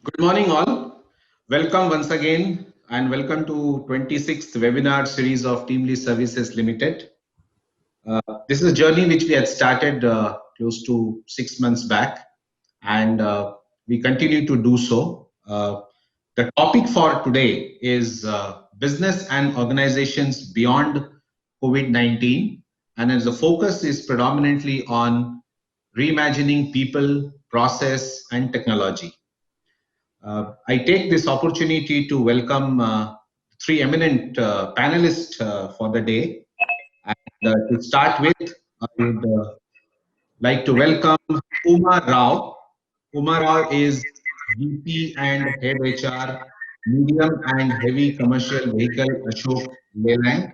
Good morning, all. Welcome once again, and welcome to 26th webinar series of TeamLease Services Limited. This is a journey which we had started close to 6 months back, and we continue to do so. The topic for today is business and organizations beyond COVID-19, and as the focus is predominantly on reimagining people, process, and technology. I take this opportunity to welcome three eminent panelists for the day. And to start with, I would like to welcome Kumar Rao. Kumar Rao is VP and Head HR, Medium and Heavy Commercial Vehicle, Ashok, Leyland.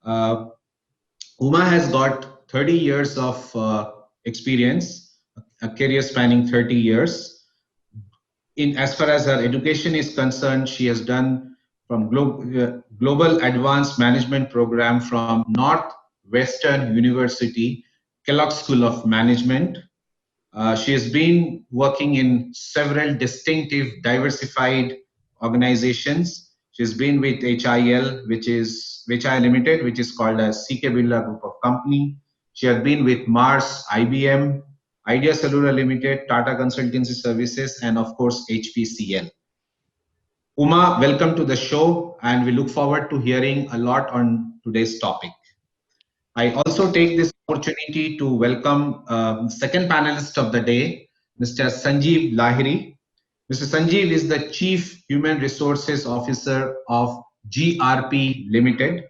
Uh, Uma has got 30 years of experience, a career spanning 30 years. In as far as her education is concerned, she has done from Global Advanced Management Program from Northwestern University, Kellogg School of Management. She has been working in several distinctive, diversified organizations. She's been with HIL, HIL Limited, which is called as CK Birla Group of Company. She has been with Mars, IBM, Idea Cellular Limited, Tata Consultancy Services, and of course, HPCL. Uma, welcome to the show, and we look forward to hearing a lot on today's topic. I also take this opportunity to welcome second panelist of the day, Mr. Sanjeeb Lahiri. Mr. Sanjeev is the Chief Human Resources Officer of GRP Limited.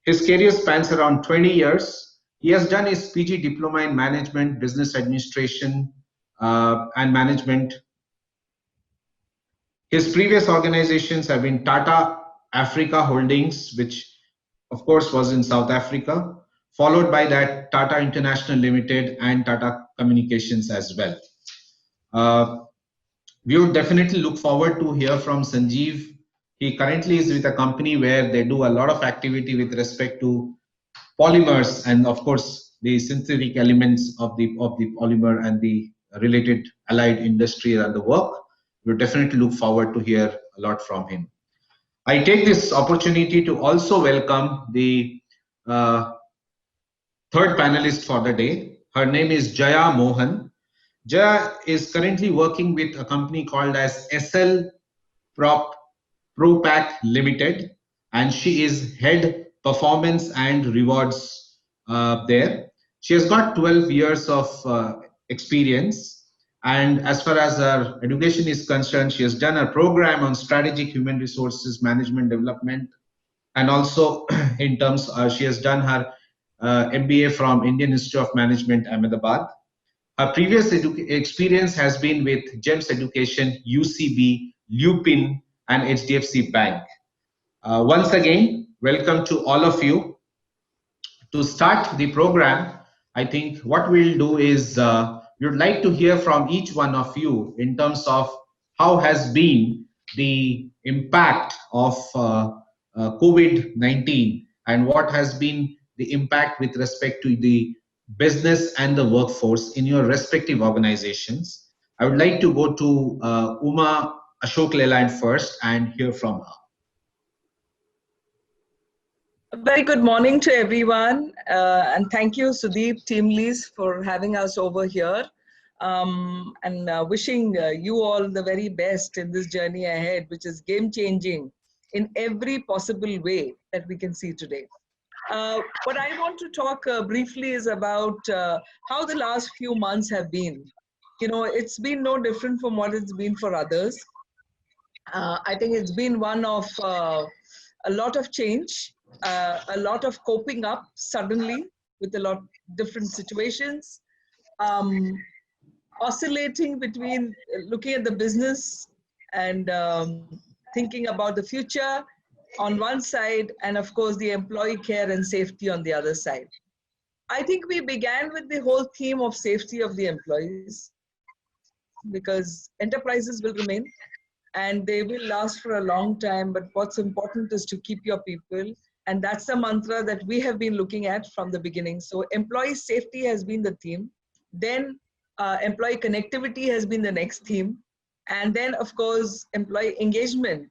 His career spans around 20 years. He has done his PG Diploma in Management, Business Administration, and Management. His previous organizations have been Tata Africa Holdings, which of course was in South Africa, followed by that Tata International Limited and Tata Communications as well. We would definitely look forward to hear from Sanjeev. He currently is with a company where they do a lot of activity with respect to polymers and of course the synthetic elements of the polymer and the related allied industry and the work. We definitely look forward to hear a lot from him. I take this opportunity to also welcome the third panelist for the day. Her name is Jaya Mohan. Jaya is currently working with a company called as Essel Propack Limited, and she is head performance and rewards there. She has got 12 years of experience, and as far as her education is concerned, she has done a program on strategic human resources management development, and also in terms she has done her MBA from Indian Institute of Management, Ahmedabad. Her previous experience has been with GEMS Education, UCB, Lupin, and HDFC Bank. Once again, welcome to all of you. To start the program, I think what we'll do is we would like to hear from each one of you in terms of how has been the impact of COVID-19 and what has been the impact with respect to the business and the workforce in your respective organizations. I would like to go to Uma Ashok Leyland first and hear from her. A very good morning to everyone, and thank you, Sudeep, TeamLease, for having us over here, and wishing you all the very best in this journey ahead, which is game-changing in every possible way that we can see today. What I want to talk briefly is about how the last few months have been. You know, it's been no different from what it's been for others. I think it's been one of a lot of change, a lot of coping up suddenly with a lot of different situations, oscillating between looking at the business and thinking about the future on one side, and of course the employee care and safety on the other side. I think we began with the whole theme of safety of the employees, because enterprises will remain and they will last for a long time, but what's important is to keep your people, and that's the mantra that we have been looking at from the beginning. So employee safety has been the theme. Then employee connectivity has been the next theme. And then, of course, employee engagement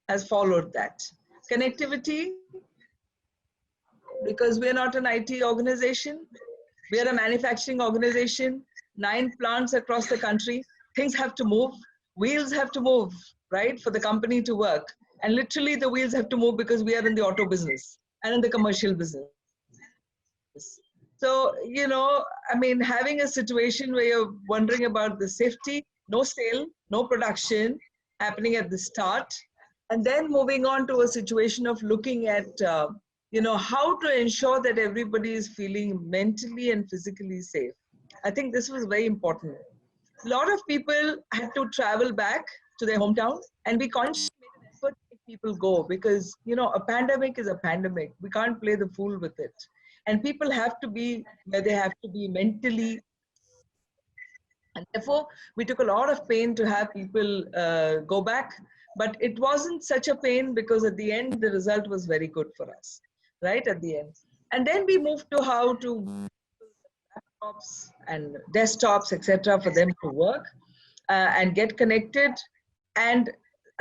has followed that. Connectivity, because we're not an IT organization, we are a manufacturing organization, 9 plants across the country. Things have to move, wheels have to move, right, for the company to work. And literally the wheels have to move because we are in the auto business and in the commercial business. So, you know, I mean, having a situation where you're wondering about the safety, no sale, no production happening at the start, and then moving on to a situation of looking at, you know, how to ensure that everybody is feeling mentally and physically safe. I think this was very important. A lot of people had to travel back to their hometown, and we consciously made an effort to make people go because, you know, a pandemic is a pandemic. We can't play the fool with it. And people have to be where they have to be mentally. And therefore, we took a lot of pain to have people go back. But it wasn't such a pain because at the end, the result was very good for us, right? At the end. And then we moved to how to laptops and desktops, etc., for them to work and get connected. And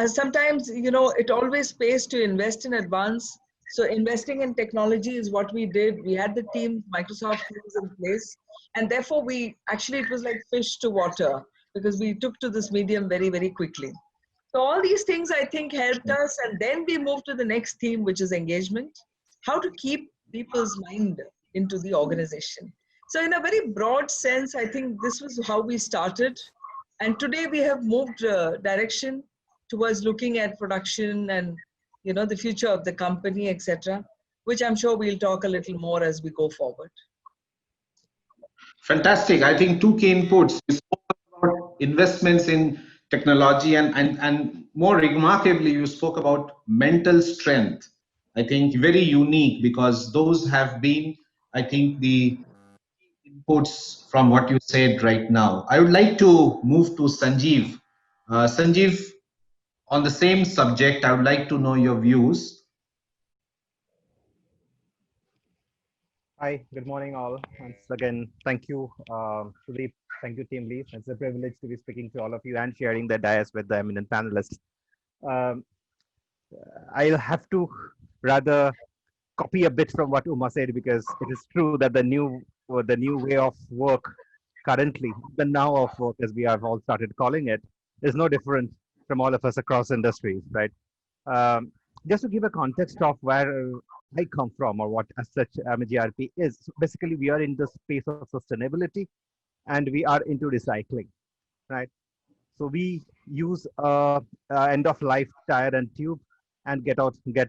sometimes, you know, it always pays to invest in advance. So investing in technology is what we did. We had the team, Microsoft Teams in place. And therefore, it was like fish to water because we took to this medium very, very quickly. So all these things, I think, helped us. And then we moved to the next theme, which is engagement. How to keep people's mind into the organization. So in a very broad sense, I think this was how we started. And today we have moved direction towards looking at production and, you know, the future of the company, etc., which I'm sure we'll talk a little more as we go forward. Fantastic. I think two key inputs. You spoke about investments in technology and more remarkably, you spoke about mental strength. I think very unique because those have been, I think, the inputs from what you said right now. I would like to move to Sanjeev. Sanjeev, on the same subject, I would like to know your views. Hi, good morning, all. Once again, thank you, Sudeep. Thank you, TeamLease. It's a privilege to be speaking to all of you and sharing the dais with the eminent panelists. Um, I'll have to rather copy a bit from what Uma said because it is true that the new way of work currently, the now of work, as we have all started calling it, is no different from all of us across industries, right? Um, just to give a context of where I come from or what as such GRP is, so basically we are in the space of sustainability and we are into recycling, right? So we use end of life tire and tube and get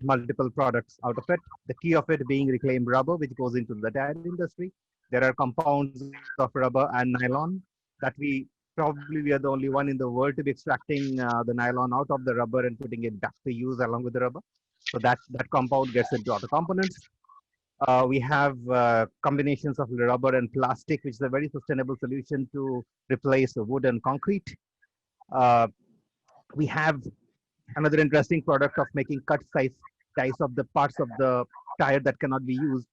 multiple products out of it. The key of it being reclaimed rubber, which goes into the tire industry. There are compounds of rubber and nylon that we are the only one in the world to be extracting the nylon out of the rubber and putting it back to use along with the rubber. So that compound gets into other components. We have combinations of rubber and plastic, which is a very sustainable solution to replace wood and concrete. We have another interesting product of making cut size ties of the parts of the tire that cannot be used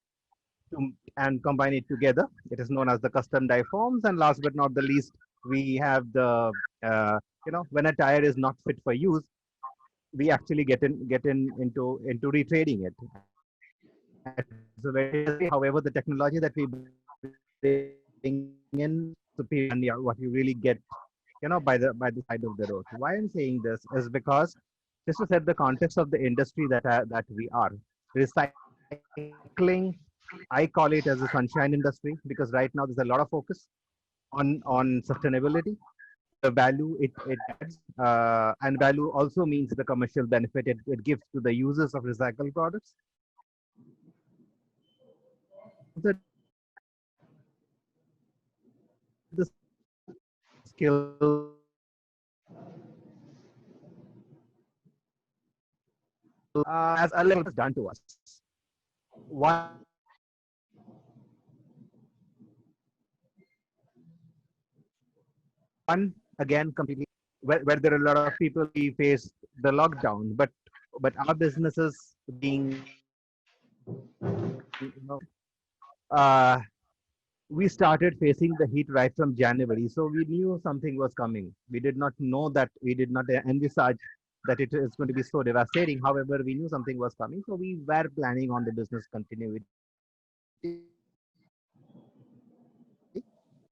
and combine it together. It is known as the custom die forms. And last but not the least, we have the when a tire is not fit for use, we actually into retrading it. So however, the technology that we bring in superior and what you really get, by the side of the road. Why I'm saying this is because just to set the context of the industry that we are recycling. I call it as a sunshine industry because right now there's a lot of focus on sustainability, the value it adds, and value also means the commercial benefit it gives to the users of recycled products. The skill as a level is done to us. One again completely where there are a lot of people we face the lockdown, but our businesses being uh, we started facing the heat right from January. So we knew something was coming. We did not know that, we did not envisage that it is going to be so devastating. However, we knew something was coming. So we were planning on the business continuity.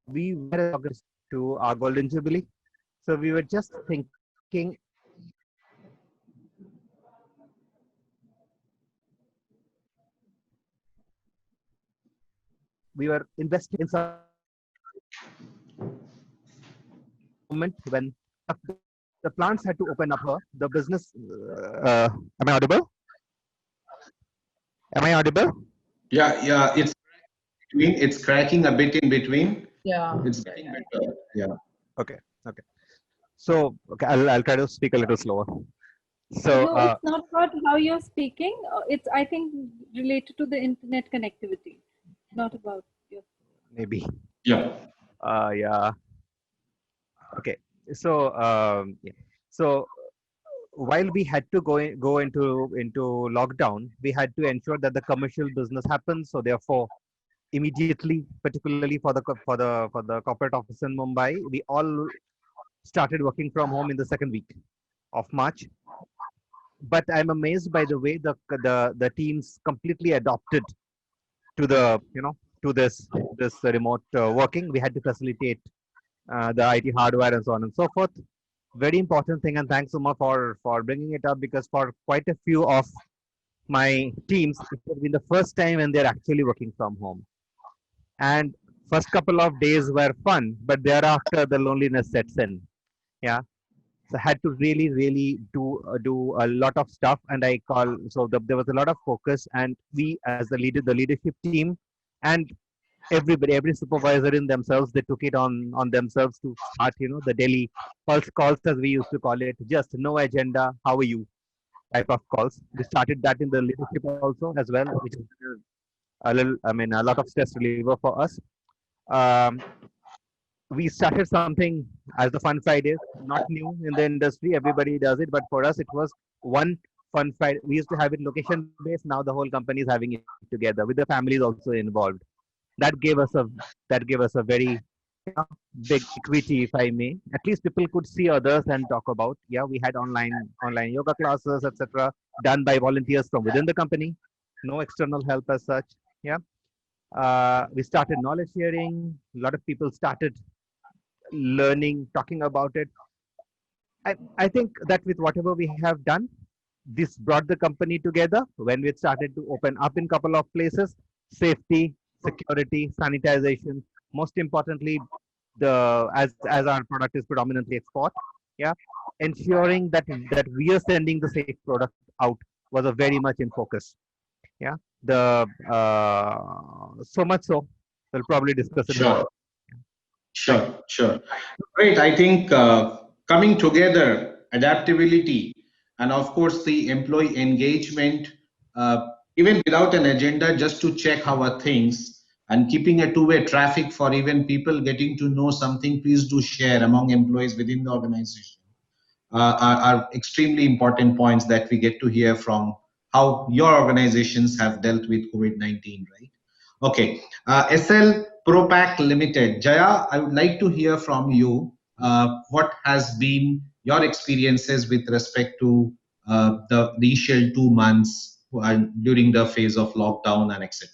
We were to our golden jubilee. So we were just thinking we were investing in some moment when the plants had to open up the business. Am I audible? Am I audible? Yeah, yeah, it's cracking a bit in between. Yeah. It's getting better. Yeah. Okay. Okay. So okay, I'll try to speak a little slower. So No, it's not about how you're speaking. It's, I think, related to the internet connectivity, not about your. maybe Yeah. yeah. Okay. So yeah. So while we had to go into lockdown, we had to ensure that the commercial business happens. So therefore, immediately, particularly for the corporate office in Mumbai, we all started working from home in the second week of March. But I'm amazed by the way the teams completely adopted to the to this remote working. We had to facilitate the IT hardware and so on and so forth. Very important thing, and thanks Uma for bringing it up, because for quite a few of my teams, it has been the first time when they're actually working from home. And first couple of days were fun, but thereafter the loneliness sets in. Yeah, so I had to really do a lot of stuff, and there was a lot of focus, and we as the leadership team, and everybody, every supervisor in themselves, they took it on themselves to start the daily pulse calls, as we used to call it, just no agenda, how are you type of calls. We started that in the leadership also as well, which is a little, I mean, a lot of stress reliever for us. um, we started something as the Fun Fridays, not new in the industry. Everybody does it, but for us, it was one Fun Friday. We used to have it location based. Now the whole company is having it together with the families also involved. That gave us a very big equity, if I may. At least people could see others and talk about. Yeah, we had online yoga classes, etc., done by volunteers from within the company. No external help as such. Yeah, we started knowledge sharing. A lot of people started learning, talking about it. I think that with whatever we have done, this brought the company together when we started to open up in couple of places. Safety, security, sanitization. Most importantly, as our product is predominantly export, yeah, ensuring that we are sending the safe product out was a very much in focus. Yeah, the so much so we'll probably discuss it more. Sure. Sure. Great. I think coming together, adaptability, and of course the employee engagement, even without an agenda, just to check how are things and keeping a two-way traffic for even people getting to know something, please do share among employees within the organization. Are extremely important points that we get to hear from how your organizations have dealt with COVID-19, right? Okay, Essel Propack Limited. Jaya, I would like to hear from you. What has been your experiences with respect to the initial 2 months during the phase of lockdown and etc.?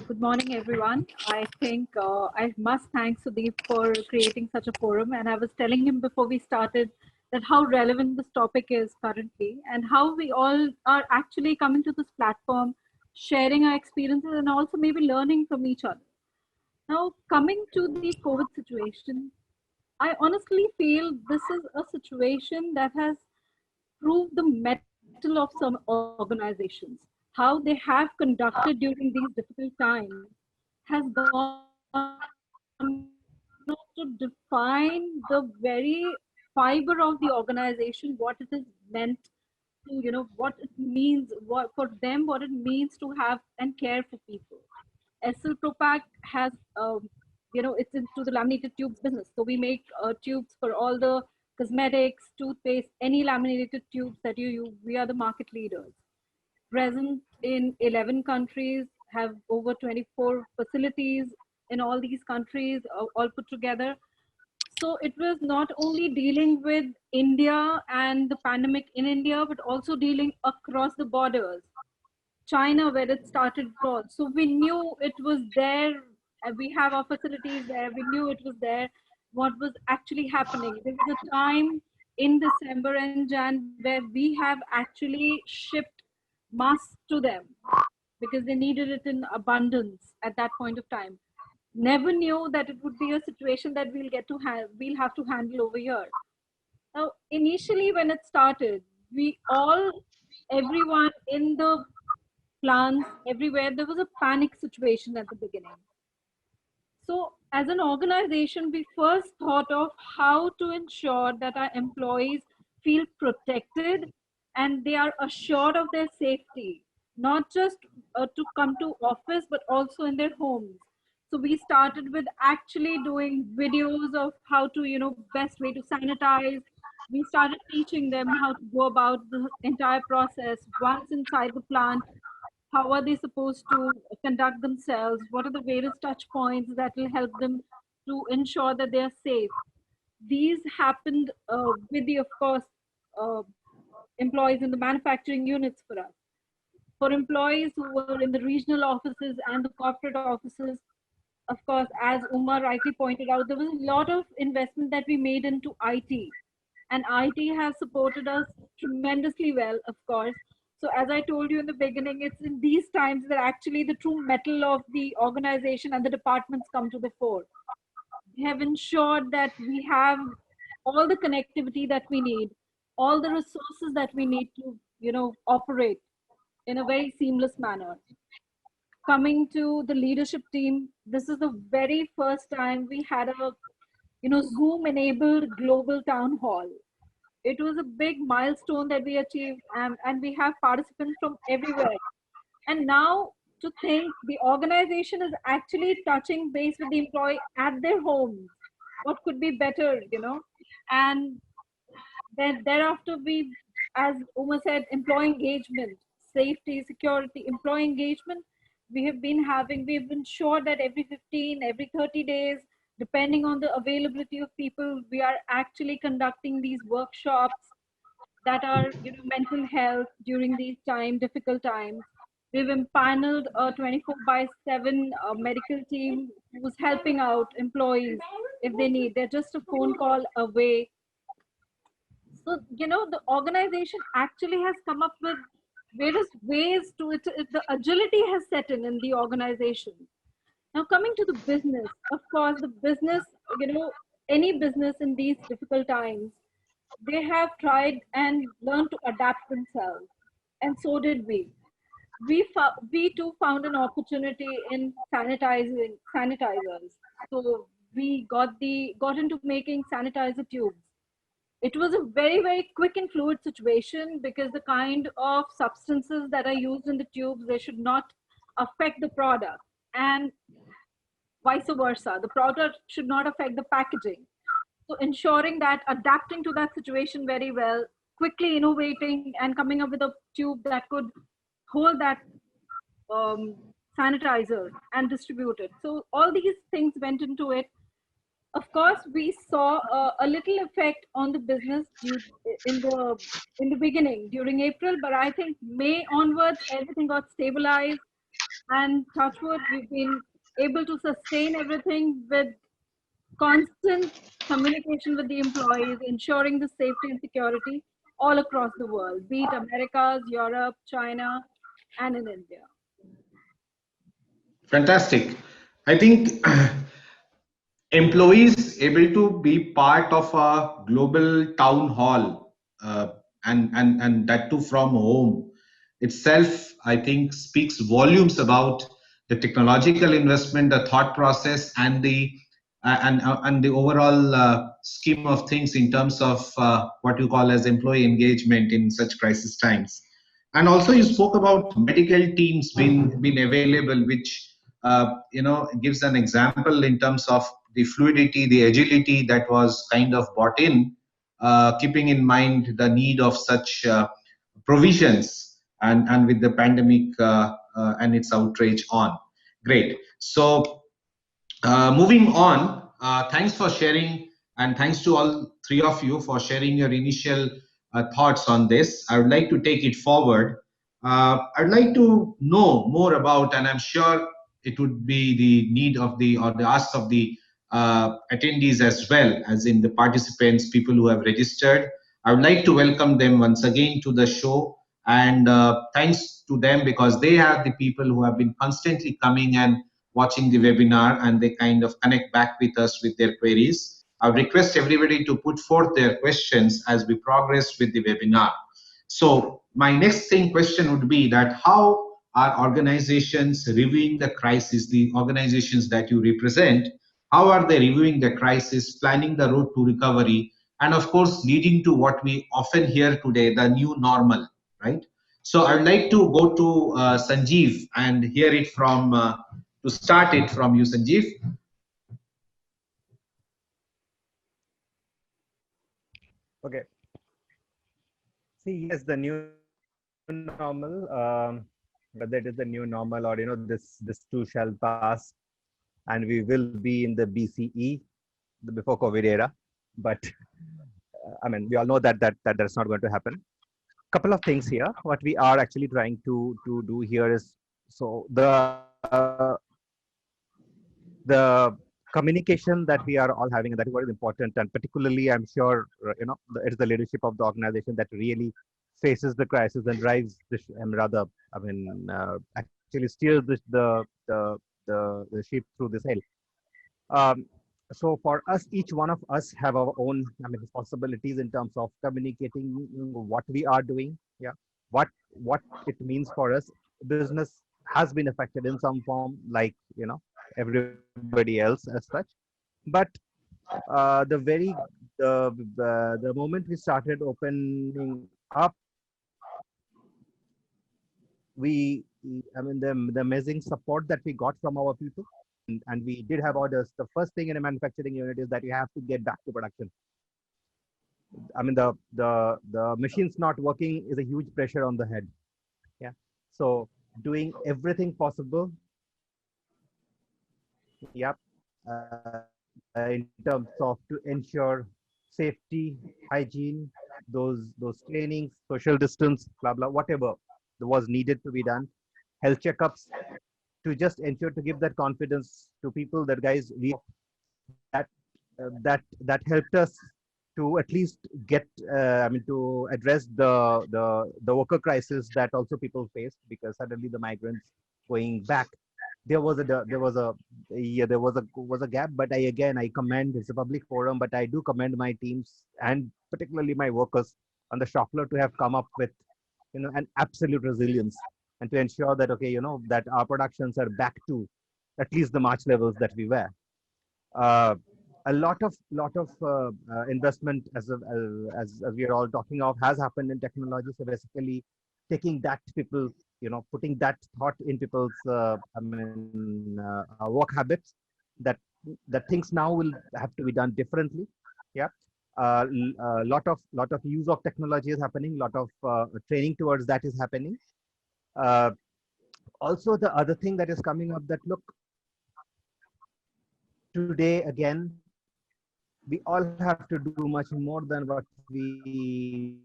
Good morning, everyone. I think I must thank Sudeep for creating such a forum. And I was telling him before we started that how relevant this topic is currently, and how we all are actually coming to this platform, sharing our experiences, and also maybe learning from each other. Now, coming to the COVID situation, I honestly feel this is a situation that has proved the mettle of some organizations. How they have conducted during these difficult times has gone to define the very fiber of the organization, what it is meant to, what it means, what for them, what it means to have and care for people. Essel Propack has, it's into the laminated tubes business. So we make tubes for all the cosmetics, toothpaste, any laminated tubes that you use. We are the market leaders. Present in 11 countries, have over 24 facilities in all these countries, all put together. So it was not only dealing with India and the pandemic in India, but also dealing across the borders. China, where it started broad. So we knew it was there. And we have our facilities there. We knew it was there. What was actually happening? There was a time in December and Jan where we have actually shipped masks to them because they needed it in abundance at that point of time. Never knew that it would be a situation that we'll have to handle over here. Now, initially when it started, everyone in the plants, everywhere, there was a panic situation at the beginning. So as an organization, we first thought of how to ensure that our employees feel protected and they are assured of their safety, not just to come to office, but also in their homes. So we started with actually doing videos of how to, best way to sanitize. We started teaching them how to go about the entire process once inside the plant. How are they supposed to conduct themselves? What are the various touch points that will help them to ensure that they are safe? These happened with the, of course, uh, employees in the manufacturing units for us. For employees who were in the regional offices and the corporate offices, of course, as Umar rightly pointed out, there was a lot of investment that we made into IT. And IT has supported us tremendously well, of course. So as I told you in the beginning, it's in these times that actually the true mettle of the organization and the departments come to the fore. We have ensured that we have all the connectivity that we need, all the resources that we need to, operate in a very seamless manner. Coming to the leadership team, this is the very first time we had a, Zoom enabled global town hall. It was a big milestone that we achieved, and we have participants from everywhere. And now to think the organization is actually touching base with the employee at their homes. What could be better, And then thereafter as Uma said, employee engagement, safety, security, employee engagement. We've been sure that every 15, every 30 days, depending on the availability of people, we are actually conducting these workshops that are, mental health during these difficult times. We've empaneled a 24/7 medical team who's helping out employees if they need. They're just a phone call away. So, the organization actually has come up with various ways to it. The agility has set in the organization. Now, coming to the business, of course, the business, any business in these difficult times, they have tried and learned to adapt themselves. And so did we. We too found an opportunity in sanitizers. So we got into making sanitizer tubes. It was a very, very quick and fluid situation because the kind of substances that are used in the tubes, they should not affect the product, and vice versa. The product should not affect the packaging. So ensuring that, adapting to that situation very well, quickly innovating and coming up with a tube that could hold that sanitizer and distribute it. So all these things went into it. Of course, we saw a little effect on the business in the beginning during April, but I think May onwards everything got stabilized, and touch wood, we've been able to sustain everything with constant communication with the employees, ensuring the safety and security all across the world, be it Americas, Europe, China, and in India. Fantastic. I think employees able to be part of a global town hall, and that too from home itself, I think speaks volumes about the technological investment, the thought process, and the overall scheme of things in terms of what you call as employee engagement in such crisis times. And also you spoke about medical teams being available, which gives an example in terms of the fluidity, the agility that was kind of brought in, keeping in mind the need of such provisions, and with the pandemic and its outrage on. Great. So moving on, thanks for sharing, and thanks to all three of you for sharing your initial thoughts on this. I would like to take it forward. I'd like to know more about, and I'm sure it would be the need of the or the ask of the attendees as well, as in the participants, people who have registered. I would like to welcome them once again to the show, and thanks to them because they are the people who have been constantly coming and watching the webinar, and they kind of connect back with us with their queries. I would request everybody to put forth their questions as we progress with the webinar. So my next question would be that how are organizations reviewing the crisis, the organizations that you represent, how are they reviewing the crisis, planning the road to recovery, and of course leading to what we often hear today, the new normal, right? So I'd like to go to Sanjeev and hear it from to start it from you, Sanjeev. Okay. See, yes, the new normal, whether it is the new normal or this too shall pass, and we will be in the BCE, the before COVID era. But I mean, we all know that that's not going to happen. Couple of things here. What we are actually trying to do here is, so the communication that we are all having, and that is what is important, and particularly I'm sure it's the leadership of the organization that really faces the crisis and drives this, actually steers the ship through this hell. So for us, each one of us have our own responsibilities in terms of communicating what we are doing, what it means for us. Business has been affected in some form, like everybody else as such. But the moment we started opening up, the amazing support that we got from our people, and we did have orders. The first thing in a manufacturing unit is that you have to get back to production. I mean, the machines not working is a huge pressure on the head. Yeah. So doing everything possible. Yep. In terms of to ensure safety, hygiene, those trainings, social distance, blah blah, whatever was needed to be done, health checkups, to just ensure to give that confidence to people that guys, we that helped us to at least get to address the worker crisis that also people faced, because suddenly the migrants going back, there was a gap. But I commend, it's a public forum, but I do commend my teams and particularly my workers on the shop floor to have come up with an absolute resilience, and to ensure that that our productions are back to at least the March levels that we were. A lot of investment, as we are all talking of, has happened in technology. So basically taking that people, putting that thought in people's work habits, that things now will have to be done differently. Yeah. A lot of use of technology is happening, lot of training towards that is happening. Also, the other thing that is coming up, that look, today again, we all have to do much more than what we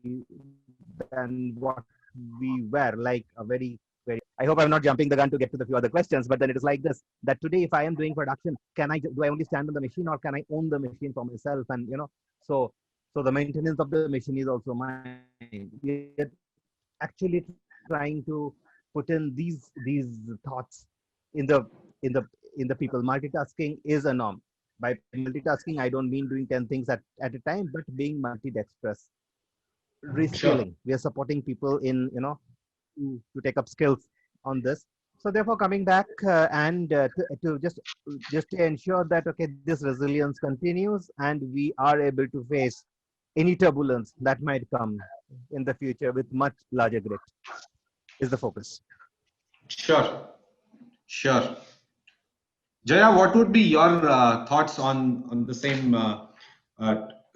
were, like a very, I hope I'm not jumping the gun to get to the few other questions, but then it is like this, that today if I am doing production, do I only stand on the machine, or can I own the machine for myself? And so the maintenance of the machine is also mine. We are actually trying to put in these thoughts in the people. Multitasking is a norm. By multitasking, I don't mean doing 10 things at a time, but being multidextrous. Reskilling. Sure. We are supporting people in to take up skills on this. So therefore, coming back and to just to ensure that this resilience continues and we are able to face any turbulence that might come in the future with much larger grit, is the focus. Sure. Jaya, what would be your thoughts on the same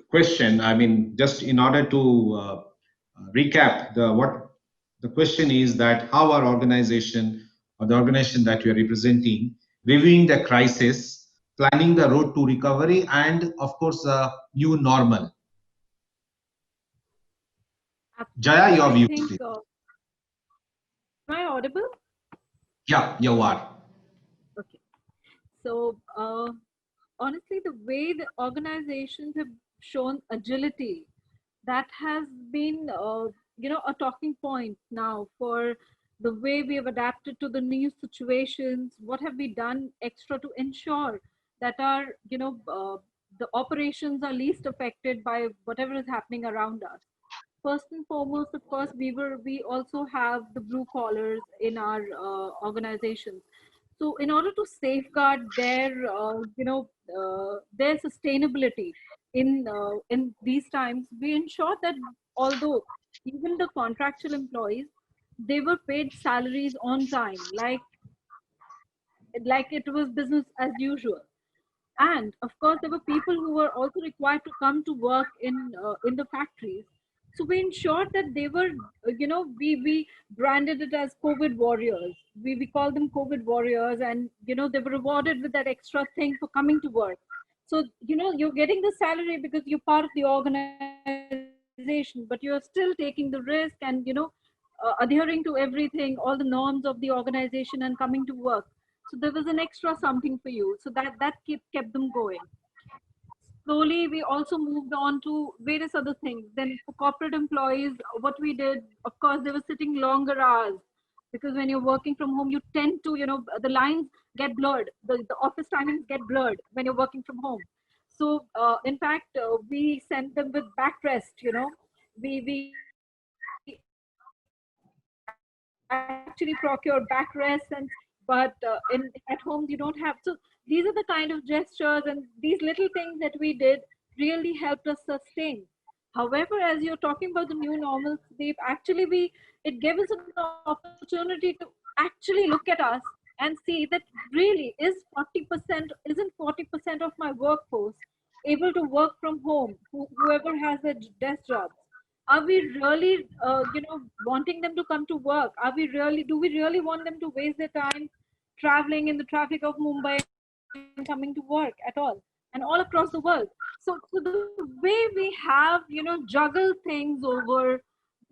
question? I mean, just in order to recap, what the question is, that how our organization or the organization that you're representing, reviewing the crisis, planning the road to recovery, and of course, the new normal. Jaya, your I views, think, please. am I audible? Yeah, you are. Okay. So, honestly, the way the organizations have shown agility, that has been, a talking point now for the way we have adapted to the new situations. What have we done extra to ensure that our, the operations are least affected by whatever is happening around us? First and foremost, of course, we also have the blue collars in our organizations. So in order to safeguard their sustainability in these times, we ensure that although even the contractual employees, they were paid salaries on time, like it was business as usual. And of course there were people who were also required to come to work in the factories. So we ensured that they were, we branded it as COVID warriors. We call them COVID warriors, and they were rewarded with that extra thing for coming to work. So you're getting the salary because you're part of the organization, but you're still taking the risk and adhering to everything, all the norms of the organization, and coming to work. So there was an extra something for you. So that kept them going. Slowly, we also moved on to various other things. Then for corporate employees, what we did, of course, they were sitting longer hours, because when you're working from home, you tend to, the lines get blurred. The office timings get blurred when you're working from home. So in fact, we sent them with backrest. We actually procured backrest, but at home you don't have. So these are the kind of gestures and these little things that we did really helped us sustain. However, as you're talking about the new normal, Sudeep, actually it gave us an opportunity to actually look at us and see that really isn't 40% of my workforce able to work from home, whoever has a desk job. Are we really wanting them to come to work? Do we really want them to waste their time traveling in the traffic of Mumbai and coming to work at all, and all across the world? So the way we have juggled things over,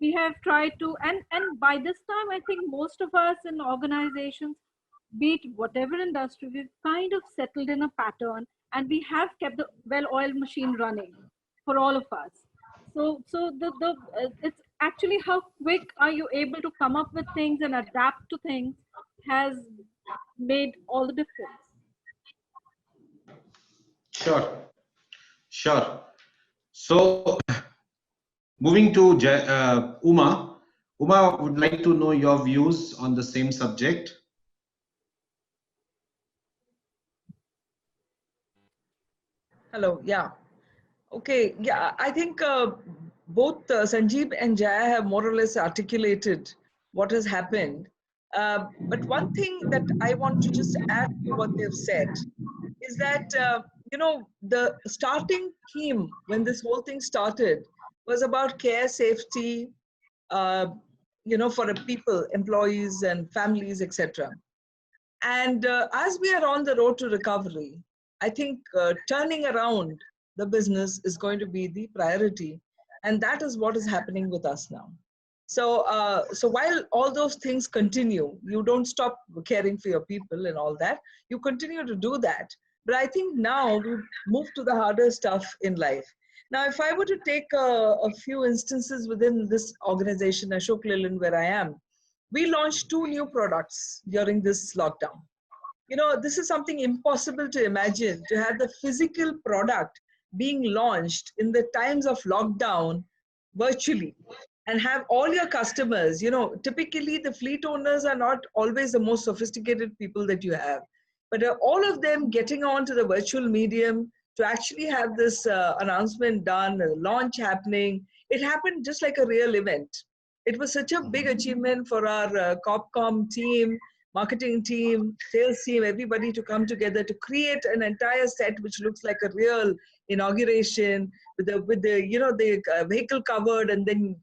we have tried to, and by this time I think most of us in organizations, be it whatever industry, we've kind of settled in a pattern, and we have kept the well-oiled machine running for all of us. So it's actually how quick are you able to come up with things and adapt to things has made all the difference. Sure, sure. So, moving to Uma. Uma would like to know your views on the same subject. Hello. Yeah. Okay. Yeah. I think both Sanjeeb and Jaya have more or less articulated what has happened. But one thing that I want to just add to what they've said is that, the starting theme when this whole thing started was about care, safety, uh, for the people, employees and families, etc. And as we are on the road to recovery, I think turning around the business is going to be the priority. And that is what is happening with us now. So while all those things continue, you don't stop caring for your people and all that. You continue to do that. But I think now we move to the harder stuff in life. Now, if I were to take a few instances within this organization, Ashok Leyland, where I am, we launched 2 new products during this lockdown. This is something impossible to imagine, to have the physical product being launched in the times of lockdown virtually, and have all your customers, typically the fleet owners are not always the most sophisticated people that you have, but all of them getting on to the virtual medium to actually have this announcement done, a launch happening. It happened just like a real event. It was such a big achievement for our Copcom team, marketing team, sales team, everybody to come together to create an entire set which looks like a real inauguration with the vehicle covered and then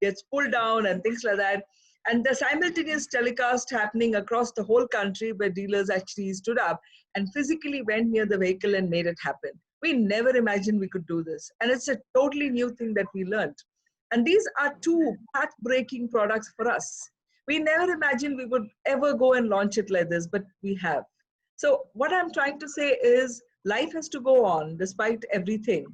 gets pulled down and things like that. and the simultaneous telecast happening across the whole country where dealers actually stood up and physically went near the vehicle and made it happen. We never imagined we could do this. And it's a totally new thing that we learned. And these are two path-breaking products for us. We never imagined we would ever go and launch it like this, but we have. So what I'm trying to say is life has to go on despite everything.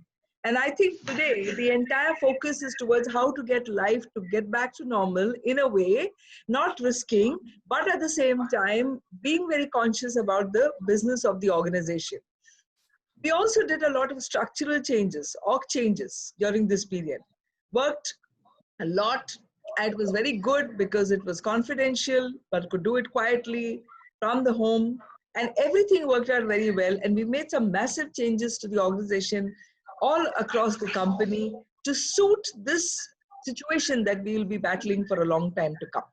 And I think today the entire focus is towards how to get life to get back to normal in a way, not risking, but at the same time, being very conscious about the business of the organization. We also did a lot of structural changes, org changes during this period. Worked a lot. It was very good because it was confidential, but could do it quietly from the home. And everything worked out very well. And we made some massive changes to the organization all across the company to suit this situation that we will be battling for a long time to come.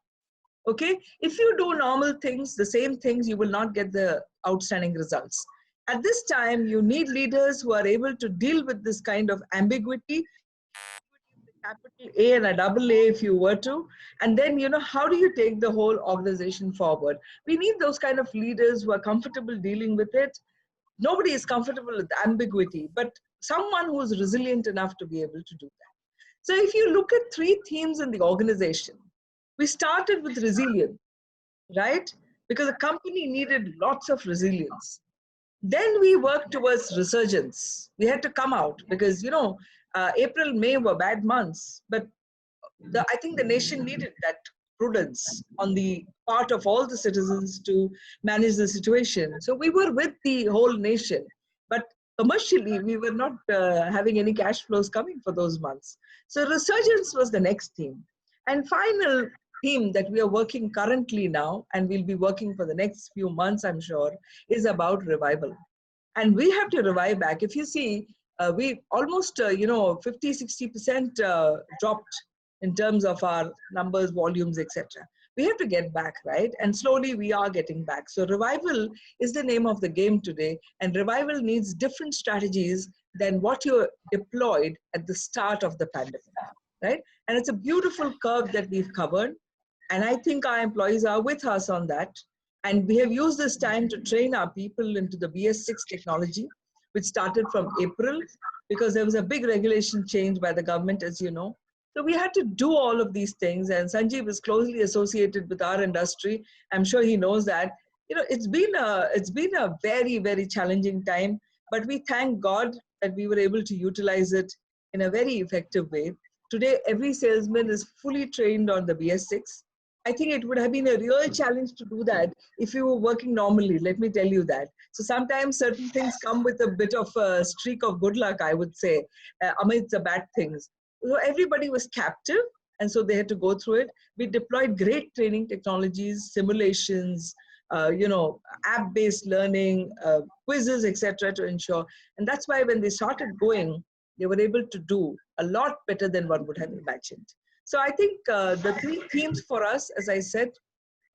Okay? If you do normal things, the same things, you will not get the outstanding results. At this time, you need leaders who are able to deal with this kind of ambiguity, capital A and a double A if you were to, and then, how do you take the whole organization forward? We need those kind of leaders who are comfortable dealing with it. Nobody is comfortable with ambiguity, but someone who is resilient enough to be able to do that. So if you look at three themes in the organization, we started with resilience, right? Because the company needed lots of resilience. Then we worked towards resurgence. We had to come out because, April, May were bad months, but I think the nation needed that prudence on the part of all the citizens to manage the situation. So we were with the whole nation, but commercially we were not having any cash flows coming for those months. So resurgence was the next theme. And final theme that we are working currently now, and we'll be working for the next few months, I'm sure, is about revival. And we have to revive back. If you see, we almost, 50, 60% dropped in terms of our numbers, volumes, etc. We have to get back, right? And slowly we are getting back. So revival is the name of the game today. And revival needs different strategies than what you deployed at the start of the pandemic, right? And it's a beautiful curve that we've covered. And I think our employees are with us on that. And we have used this time to train our people into the BS6 technology, which started from April, because there was a big regulation change by the government, as you know. So we had to do all of these things, and Sanjeeb is closely associated with our industry. I'm sure he knows that. It's been a very, very challenging time, but we thank God that we were able to utilize it in a very effective way. Today, every salesman is fully trained on the BS6. I think it would have been a real challenge to do that if you were working normally, let me tell you that. So sometimes certain things come with a bit of a streak of good luck, I would say, amidst the bad things. So everybody was captive, and so they had to go through it. We deployed great training technologies, simulations, app-based learning, quizzes, etc. to ensure. And that's why when they started going, they were able to do a lot better than one would have imagined. So I think the three themes for us, as I said,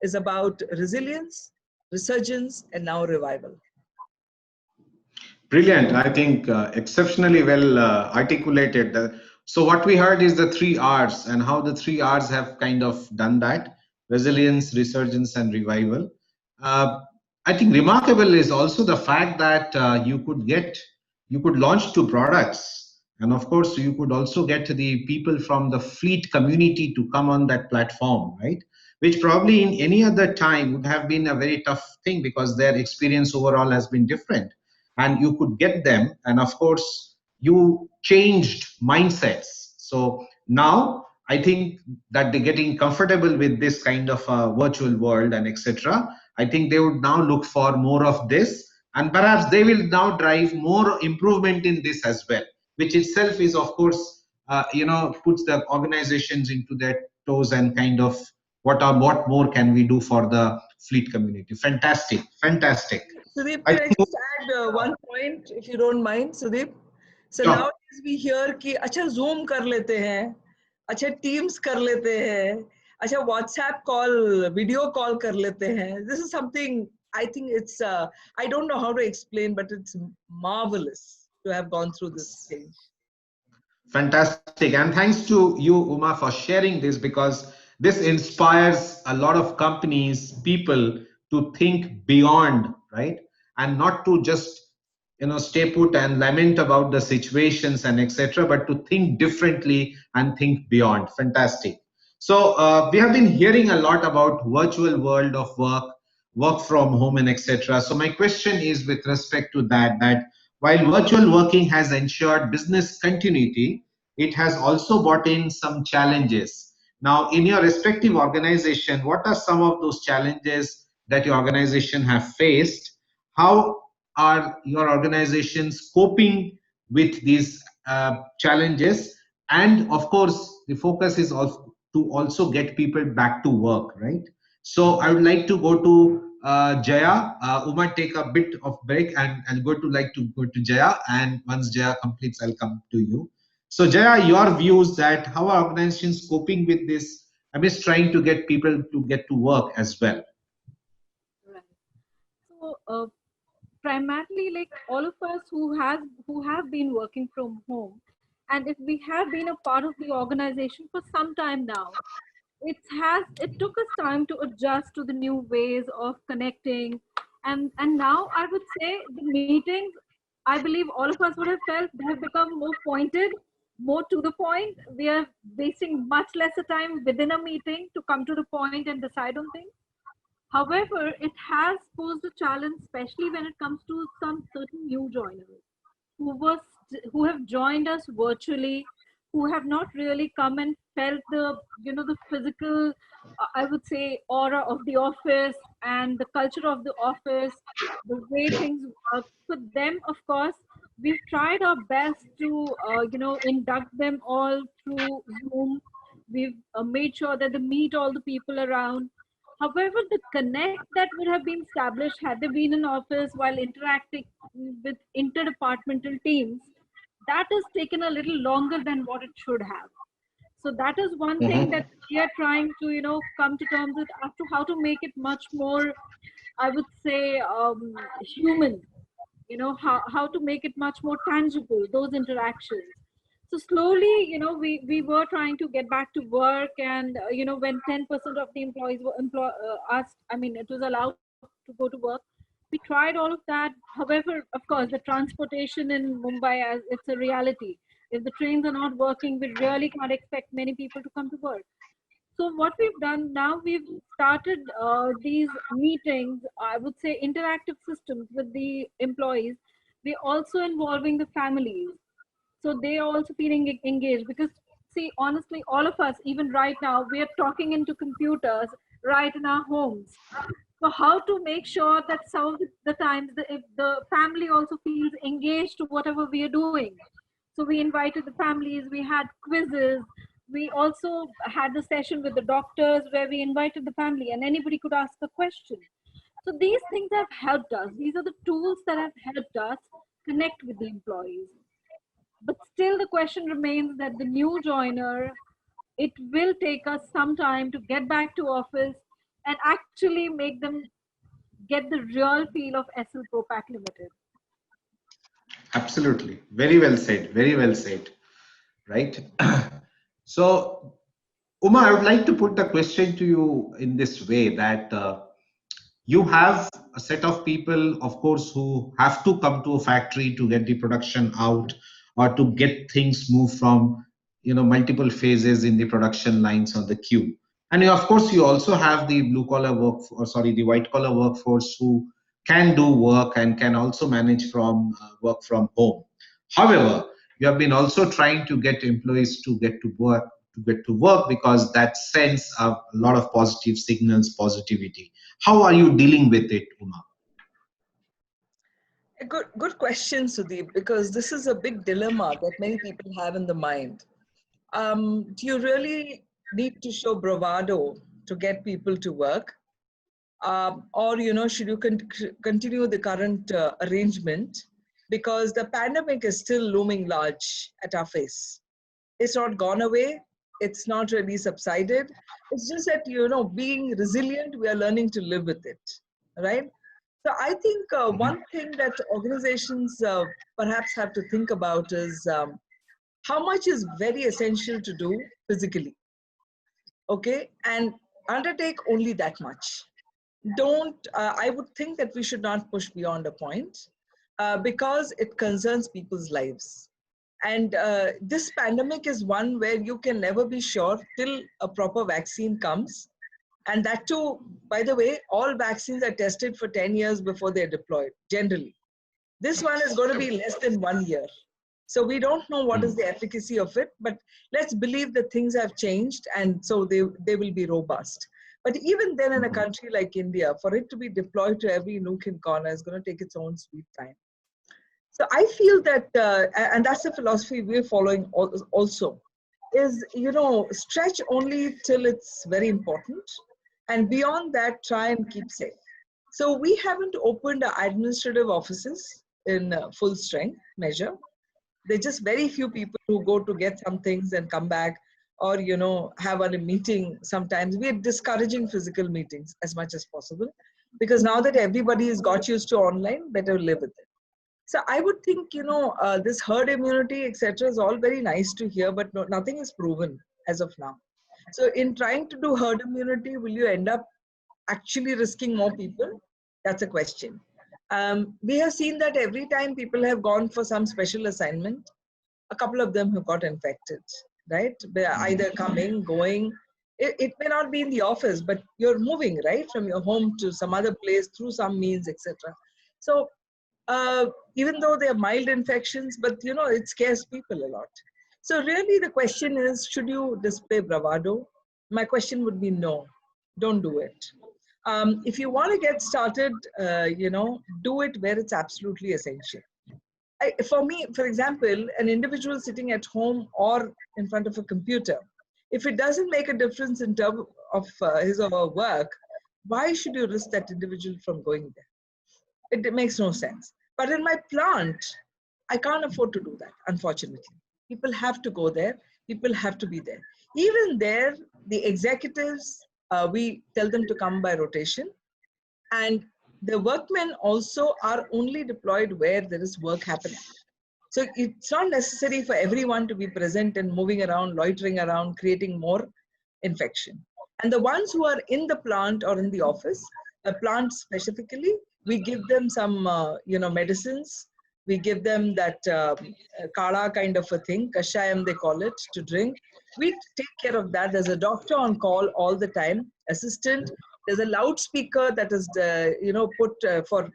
is about resilience, resurgence, and now revival. Brilliant. I think exceptionally well articulated. So what we heard is the 3 R's and how the 3 R's have kind of done that: resilience, resurgence, and revival. I think remarkable is also the fact that you could launch 2 products. And of course, you could also get the people from the fleet community to come on that platform, right? Which probably in any other time would have been a very tough thing because their experience overall has been different. And you could get them. And of course, you changed mindsets. So now I think that they're getting comfortable with this kind of virtual world and etc. I think they would now look for more of this. And perhaps they will now drive more improvement in this as well, which itself is, of course, puts the organizations into their toes and kind of what more can we do for the fleet community. Fantastic, fantastic. Sudeep, can I just add one point, if you don't mind, Sudeep? So sure. Nowadays we hear कि अच्छा Zoom कर लेते हैं, अच्छा Teams कर लेते हैं, अच्छा WhatsApp call, video call कर लेते हैं. This is something I think it's I don't know how to explain, but it's marvelous to have gone through this thing. Fantastic. And thanks to you, Uma, for sharing this, because this inspires a lot of companies, people to think beyond, right? And not to just stay put and lament about the situations and etc., but to think differently and think beyond. Fantastic. So we have been hearing a lot about virtual world of work, work from home and etc. So my question is with respect to that while virtual working has ensured business continuity, it has also brought in some challenges. Now, in your respective organization, what are some of those challenges that your organization have faced? How are your organizations coping with these challenges? And of course, the focus is also to also get people back to work, right? So I would like to go to Jaya. Uma, take a bit of break, and I'll like to go to Jaya. And once Jaya completes, I'll come to you. So Jaya, your views that how are organizations coping with this amidst trying to get people to get to work as well? Right. So primarily, like all of us who have been working from home, and if we have been a part of the organization for some time now, it took us time to adjust to the new ways of connecting, and now I would say the meetings, I believe all of us would have felt they have become more pointed, more to the point. We are wasting much lesser time within a meeting to come to the point and decide on things. However, it has posed a challenge, especially when it comes to some certain new joiners who have joined us virtually, who have not really come and felt the physical, I would say, aura of the office and the culture of the office, the way things work. For them, of course, we've tried our best to induct them all through Zoom. We've made sure that they meet all the people around. However, the connect that would have been established had they been in office while interacting with interdepartmental teams, that has taken a little longer than what it should have. So that is one thing that we are trying to, come to terms with as to how to make it much more, I would say, human. How to make it much more tangible, those interactions. So slowly, we were trying to get back to work, and when 10% of the employees were asked, I mean, it was allowed to go to work, we tried all of that. However, of course, the transportation in Mumbai, as it's a reality, if the trains are not working, we really can't expect many people to come to work. So what we've done now, we've started these meetings, I would say interactive systems with the employees. We're also involving the families. So they are also feeling engaged, because see, honestly, all of us, even right now, we are talking into computers right in our homes. So how to make sure that some of the times if the family also feels engaged to whatever we are doing. So we invited the families, we had quizzes, we also had the session with the doctors where we invited the family and anybody could ask a question. So these things have helped us. These are the tools that have helped us connect with the employees. But still the question remains that the new joiner, it will take us some time to get back to office and actually make them get the real feel of Essel Propack Limited. Absolutely. Very well said. Very well said. Right. So, Uma, I would like to put the question to you in this way that you have a set of people, of course, who have to come to a factory to get the production out or to get things moved from, multiple phases in the production lines on the queue. And of course, you also have the blue collar the white collar workforce who can do work and can also manage from work from home. However, you have been also trying to get employees to get to work because that sends a lot of positive signals, positivity. How are you dealing with it, Uma? A good question, Sudeep, because this is a big dilemma that many people have in the mind. Do you really need to show bravado to get people to work? Or, should you continue the current arrangement? Because the pandemic is still looming large at our face. It's not gone away. It's not really subsided. It's just that, being resilient, we are learning to live with it, right? So I think one thing that organizations perhaps have to think about is how much is very essential to do physically. okay, and undertake only that much. Don't, I would think that we should not push beyond a point because it concerns people's lives. And this pandemic is one where you can never be sure till a proper vaccine comes. And that too, by the way, all vaccines are tested for 10 years before they're deployed, generally. This one is going to be less than 1 year. So we don't know what is the efficacy of it, but let's believe that things have changed and so they will be robust. But even then in a country like India, for it to be deployed to every nook and corner is going to take its own sweet time. So I feel that, and that's the philosophy we're following also, is, stretch only till it's very important. And beyond that, try and keep safe. So we haven't opened our administrative offices in full strength measure. There's just very few people who go to get some things and come back, or have a meeting. Sometimes we're discouraging physical meetings as much as possible, because now that everybody has got used to online, better live with it. So I would think, this herd immunity, etc., is all very nice to hear, but nothing is proven as of now. So in trying to do herd immunity, will you end up actually risking more people? That's a question. We have seen that every time people have gone for some special assignment, a couple of them have got infected, right? They're either coming, going. It may not be in the office, but you're moving, right, from your home to some other place through some means, etc. So even though they are mild infections, but it scares people a lot. So really the question is, should you display bravado? My question would be no, don't do it. If you want to get started, do it where it's absolutely essential. For me, for example, an individual sitting at home or in front of a computer, if it doesn't make a difference in terms of his or her work, why should you risk that individual from going there? It makes no sense. But in my plant, I can't afford to do that, unfortunately. People have to go there. People have to be there. Even there, the executives, we tell them to come by rotation. And the workmen also are only deployed where there is work happening. So it's not necessary for everyone to be present and moving around, loitering around, creating more infection. And the ones who are in the plant or in the office, the plant specifically, we give them some, medicines. We give them that kala kind of a thing, kashayam they call it, to drink. We take care of that. There's a doctor on call all the time, assistant. There's a loudspeaker that is, put for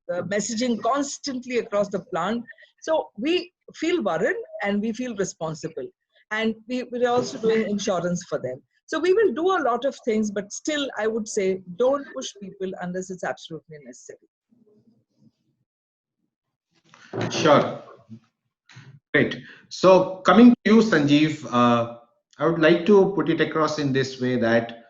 messaging constantly across the plant. So we feel worried and we feel responsible. And we're also doing insurance for them. So we will do a lot of things, but still, I would say, don't push people unless it's absolutely necessary. Sure. Great. So coming to you, Sanjeev, I would like to put it across in this way that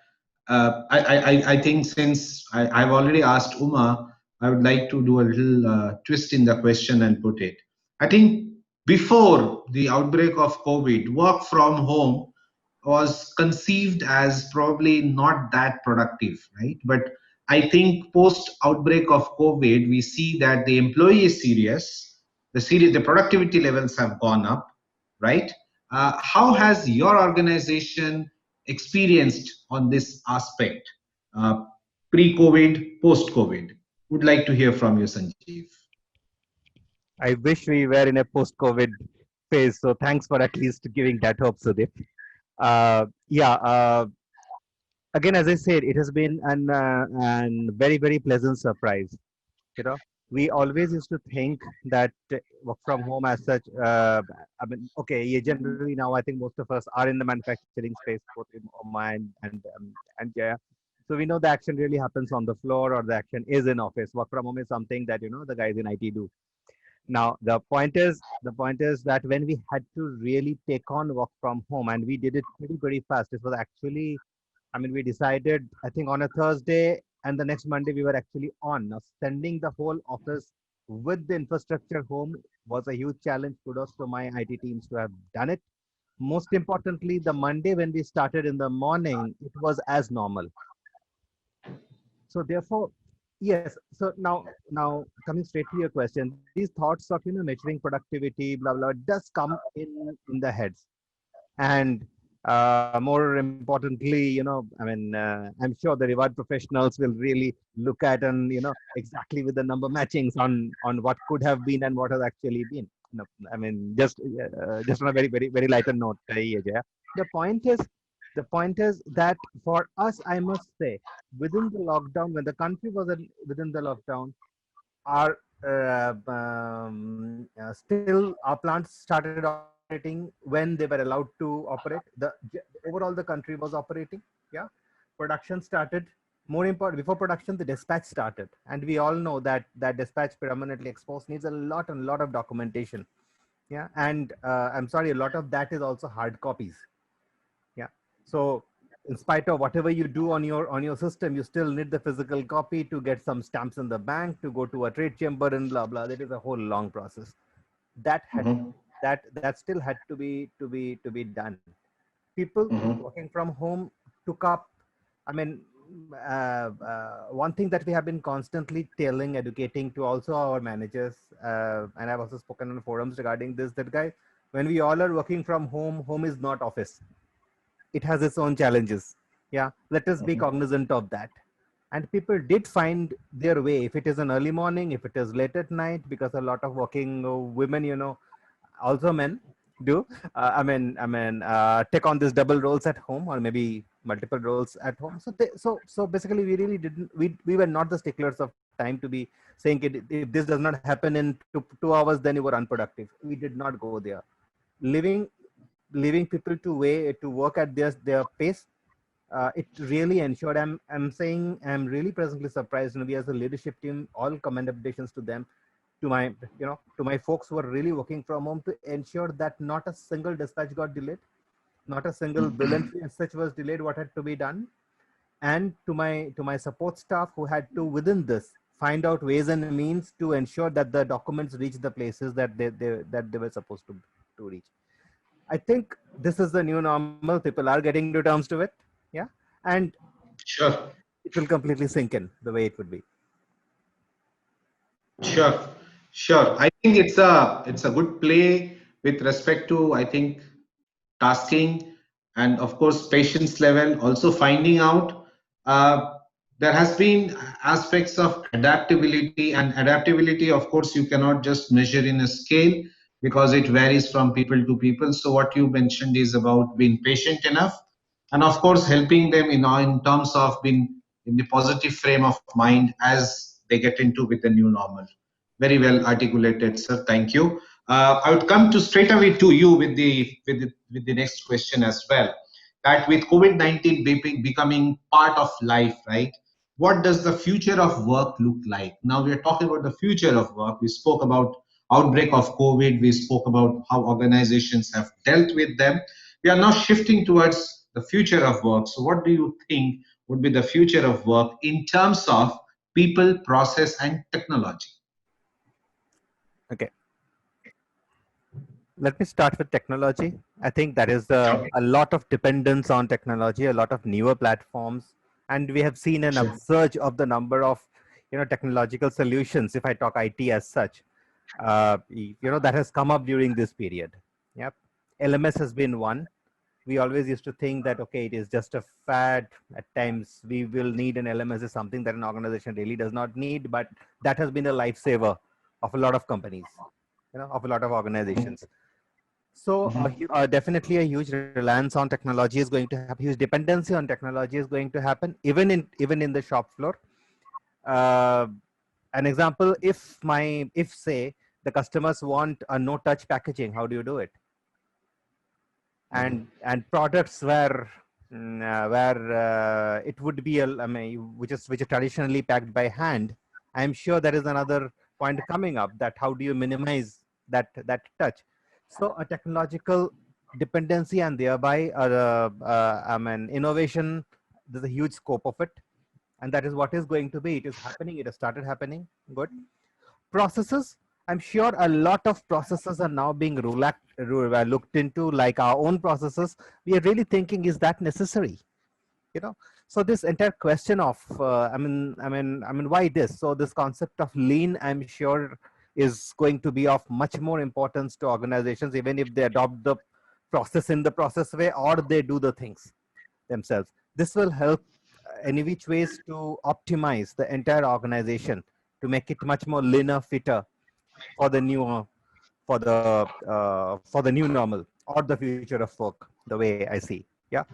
I think since I've already asked Uma, I would like to do a little twist in the question and put it. I think before the outbreak of COVID, work from home was conceived as probably not that productive, right? But I think post outbreak of COVID, we see that the employee is serious, the productivity levels have gone up, right? How has your organization experienced on this aspect, pre-COVID, post-COVID? Would like to hear from you, Sanjeev. I wish we were in a post-COVID phase. So thanks for at least giving that hope, Sudeep. Yeah. Again, as I said, it has been an very, very pleasant surprise. We always used to think that work from home as such. I mean, okay, yeah, generally now I think most of us are in the manufacturing space, both in Oma and Jaya. So we know the action really happens on the floor, or the action is in office. Work from home is something that the guys in IT do. Now the point is that when we had to really take on work from home, and we did it pretty fast. It was actually, I mean, we decided, I think, on a Thursday, and the next Monday we were actually on. Now, sending the whole office with the infrastructure home was a huge challenge. Kudos to my IT teams to have done it. Most importantly, the Monday when we started in the morning, it was as normal. So therefore, yes. So now coming straight to your question, these thoughts of measuring productivity, blah blah, does come in the heads. And More importantly, I'm sure the reward professionals will really look at and, exactly with the number matchings on what could have been and what has actually been. Just on a very, very, very lighter note, Jaya. The point is, that for us, I must say, within the lockdown, when the country was within the lockdown, our still our plants started operating when they were allowed to operate. Overall the country was operating. Yeah, production started. More important, before production, the dispatch started, and we all know that dispatch predominantly exposed needs a lot and lot of documentation. Yeah, and I'm sorry, a lot of that is also hard copies. Yeah, so in spite of whatever you do on your system, you still need the physical copy to get some stamps in the bank, to go to a trade chamber and blah blah. That is a whole long process that had that still had to be done. People working from home took up, I mean, one thing that we have been constantly telling, educating to also our managers, and I've also spoken on forums regarding this, that guy, when we all are working from home, home is not office. It has its own challenges. Yeah, let us be cognizant of that. And people did find their way, if it is an early morning, if it is late at night, because a lot of working women, also men do, take on these double roles at home, or maybe multiple roles at home. So basically, we really didn't, we were not the sticklers of time to be saying if this does not happen in 2 hours, then you were unproductive. We did not go there. Leaving people to work at their pace. It really ensured. I'm really presently surprised. We as a leadership team, all commendations to them, to my folks who are really working from home, to ensure that not a single dispatch got delayed, not a single bill entry as such was delayed, what had to be done. And to my support staff, who had to, within this, find out ways and means to ensure that the documents reach the places that they were supposed to reach. I think this is the new normal. People are getting to terms to it. Yeah. And Sure. it will completely sink in the way it would be. Sure, sure. I think it's a good play with respect to, I think, tasking and of course patience level. Also finding out there has been aspects of adaptability, and adaptability, of course, you cannot just measure in a scale because it varies from people to people. So what you mentioned is about being patient enough, and of course helping them in terms of being in the positive frame of mind as they get into with the new normal. Very well articulated, sir. Thank you. I would come to straight away to you with the next question as well. That with COVID-19 becoming part of life, right? What does the future of work look like? Now we are talking about the future of work. We spoke about outbreak of COVID. We spoke about how organizations have dealt with them. We are now shifting towards the future of work. So what do you think would be the future of work in terms of people, process, and technology? Okay. Let me start with technology. I think that is a lot of dependence on technology, a lot of newer platforms, and we have seen an Sure. upsurge of the number of technological solutions. If I talk IT as such, that has come up during this period. Yep, LMS has been one. We always used to think that okay, it is just a fad. At times, we will need an LMS is something that an organization really does not need, but that has been a lifesaver of a lot of companies, of a lot of organizations. So definitely a huge reliance on technology is going to happen. Huge dependency on technology is going to happen, even in the shop floor. Uh, an example: if say the customers want a no-touch packaging, how do you do it? And products where it would be which is traditionally packed by hand. I'm sure there is another point coming up, that how do you minimize that touch? So a technological dependency, and thereby innovation. There's a huge scope of it, and that is what is going to be. It is happening. It has started happening. Good. Processes, I'm sure a lot of processes are now being looked into, like our own processes. We are really thinking, is that necessary? So this entire question of why this? So this concept of lean, I'm sure, is going to be of much more importance to organizations, even if they adopt the process in the process way, or they do the things themselves. This will help any which ways to optimize the entire organization to make it much more leaner, fitter for the new for the new normal or the future of work. The way I see, yeah,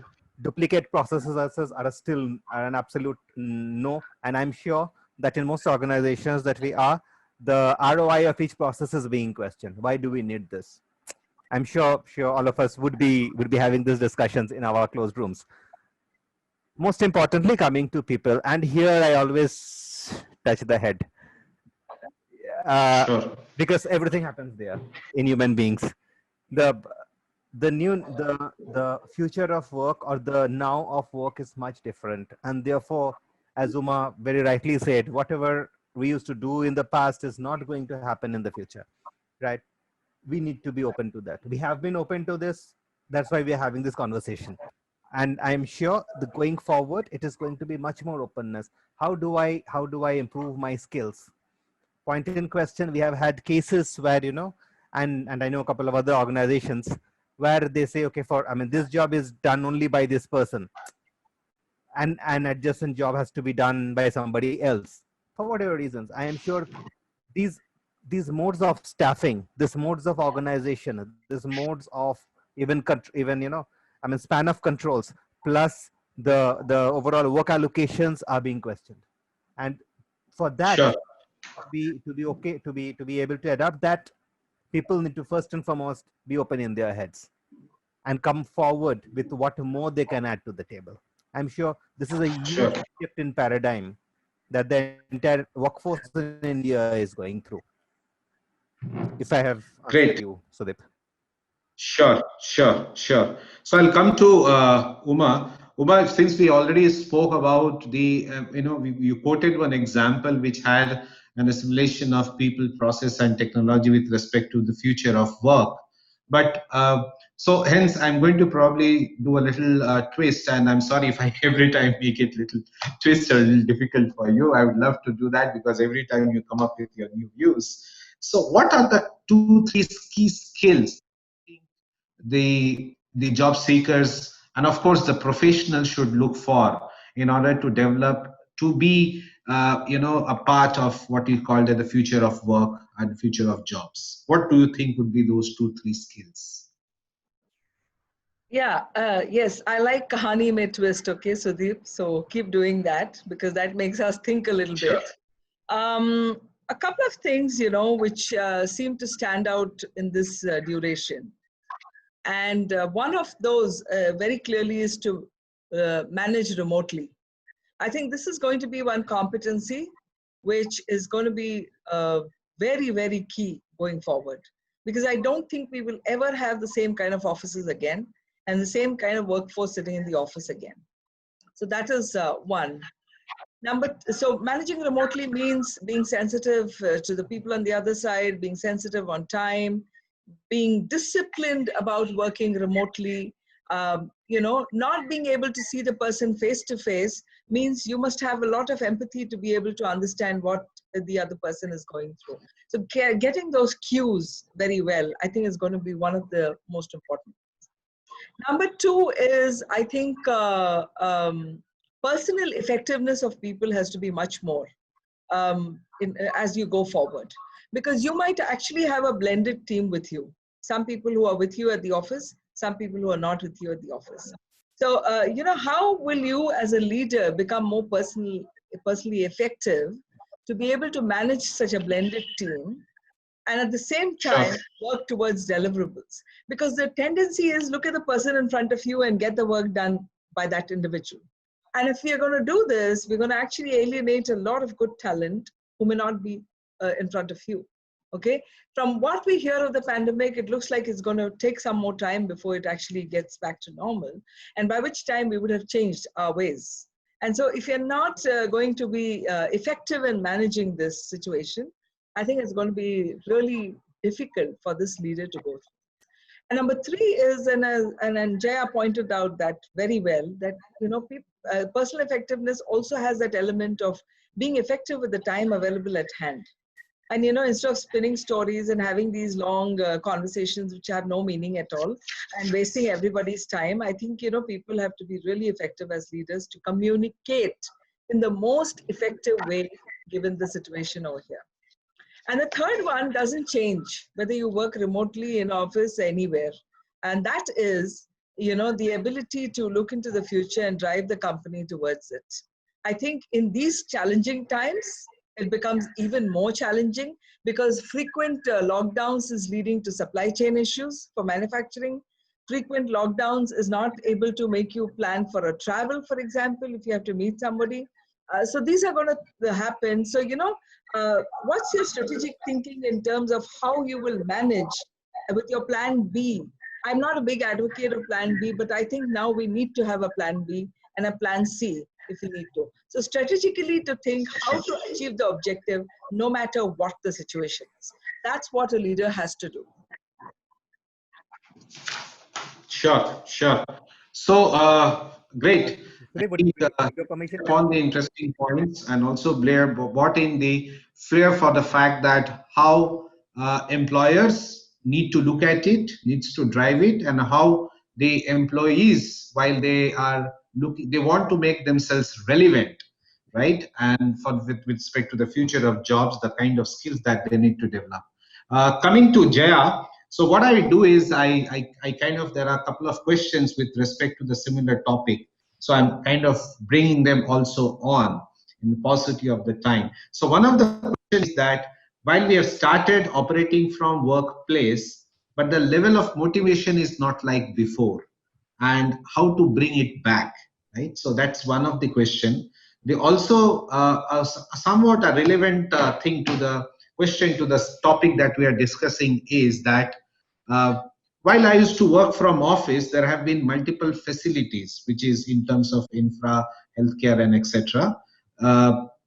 duplicate processes are still an absolute no, and I'm sure that in most organizations that we are, the ROI of each process is being questioned. Why do we need this? I'm sure all of us would be having these discussions in our closed rooms. Most importantly, coming to people, and here I always touch the head, Sure. because everything happens there in human beings. The the future of work or the now of work is much different, and therefore, as Uma very rightly said, whatever we used to do in the past is not going to happen in the future, right? We need to be open to that. We have been open to this. That's why we are having this conversation. And I'm sure the going forward, it is going to be much more openness. How do I improve my skills? Point in question, we have had cases where, you know, and I know a couple of other organizations where they say, okay, this job is done only by this person, and an adjacent job has to be done by somebody else for whatever reasons. I am sure these modes of staffing, these modes of organization, these modes of even span of controls, plus the overall work allocations are being questioned. And for that, Sure. to be able to adapt that, people need to first and foremost be open in their heads and come forward with what more they can add to the table. I'm sure this is a Sure. huge shift in paradigm that the entire workforce in India is going through. If I have answered Great. you, Sudeep. Sure, sure, sure. So I'll come to Uma. Uma, since we already spoke about the, you quoted one example which had an assimilation of people, process, and technology with respect to the future of work. But so hence, I'm going to probably do a little twist, and I'm sorry if I every time make it little twist or a little difficult for you. I would love to do that because every time you come up with your new views. So, what are the 2, 3 key skills the job seekers and of course the professionals should look for in order to develop to be a part of what you called the future of work and future of jobs? What do you think would be those 2, 3 skills? Yeah, yes, I like Kahani Mein twist, okay, Sudeep. So keep doing that because that makes us think a little Sure. bit. A couple of things, which seem to stand out in this duration. And one of those very clearly is to manage remotely. I think this is going to be one competency which is going to be very, very key going forward. Because I don't think we will ever have the same kind of offices again and the same kind of workforce sitting in the office again. So that is one. So managing remotely means being sensitive to the people on the other side, being sensitive on time, being disciplined about working remotely. Not being able to see the person face to face means you must have a lot of empathy to be able to understand what the other person is going through. So getting those cues very well, I think, is going to be one of the most important. Number two is, I think, personal effectiveness of people has to be much more as you go forward. Because you might actually have a blended team with you. Some people who are with you at the office, some people who are not with you at the office. So, how will you as a leader become more personally effective to be able to manage such a blended team and at the same time work towards deliverables? Because the tendency is look at the person in front of you and get the work done by that individual. And if we are going to do this, we're going to actually alienate a lot of good talent who may not be in front of you. Okay. From what we hear of the pandemic, it looks like it's going to take some more time before it actually gets back to normal. And by which time we would have changed our ways. And so if you're not going to be effective in managing this situation, I think it's going to be really difficult for this leader to go through. And number three is, and Jaya pointed out that very well, that personal effectiveness also has that element of being effective with the time available at hand. And instead of spinning stories and having these long conversations which have no meaning at all and wasting everybody's time, I think people have to be really effective as leaders to communicate in the most effective way given the situation over here. And the third one doesn't change whether you work remotely, in office, anywhere. And that is, the ability to look into the future and drive the company towards it. I think in these challenging times, it becomes even more challenging because frequent lockdowns is leading to supply chain issues for manufacturing. Frequent lockdowns is not able to make you plan for a travel, for example, if you have to meet somebody. So these are going to happen. So, what's your strategic thinking in terms of how you will manage with your plan B? I'm not a big advocate of plan B, but I think now we need to have a plan B and a plan C if we need to. So strategically to think how to achieve the objective no matter what the situation is. That's what a leader has to do. Sure. So, great. Your permission. Upon the interesting points, and also Blair brought in the flair for the fact that how employers need to look at it, needs to drive it, and how the employees, while they are looking, they want to make themselves relevant, right? And with respect to the future of jobs, the kind of skills that they need to develop. Coming to Jaya, so what I do is I kind of, there are a couple of questions with respect to the similar topic. So I'm kind of bringing them also on in the paucity of the time. So one of the questions is that while we have started operating from workplace, but the level of motivation is not like before, and how to bring it back, right? So that's one of the question. They also somewhat a relevant thing to the question, to the topic that we are discussing, is that uh, while I used to work from office, there have been multiple facilities, which is in terms of infra, healthcare, and etc.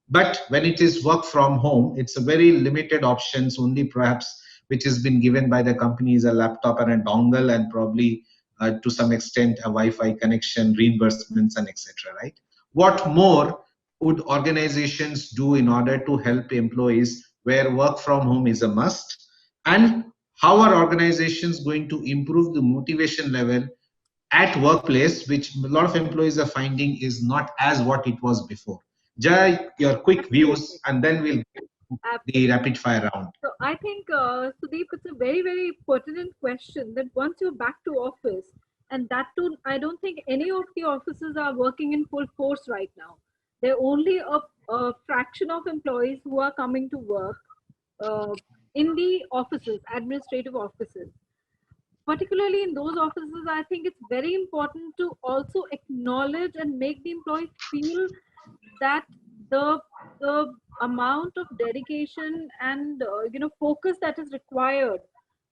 But when it is work from home, it's a very limited options, only perhaps which has been given by the company is a laptop and a dongle, and probably to some extent a Wi-Fi connection, reimbursements, and etc. Right? What more would organizations do in order to help employees where work from home is a must? And how are organizations going to improve the motivation level at workplace, which a lot of employees are finding is not as what it was before? Jai, your quick views, and then we'll get the rapid fire round. So I think, Sudeep, it's a very, very pertinent question that once you're back to office, and that too, I don't think any of the offices are working in full force right now. There are only a fraction of employees who are coming to work uh, in the offices, administrative offices. Particularly in those offices, I think it's very important to also acknowledge and make the employees feel that the the amount of dedication and focus that is required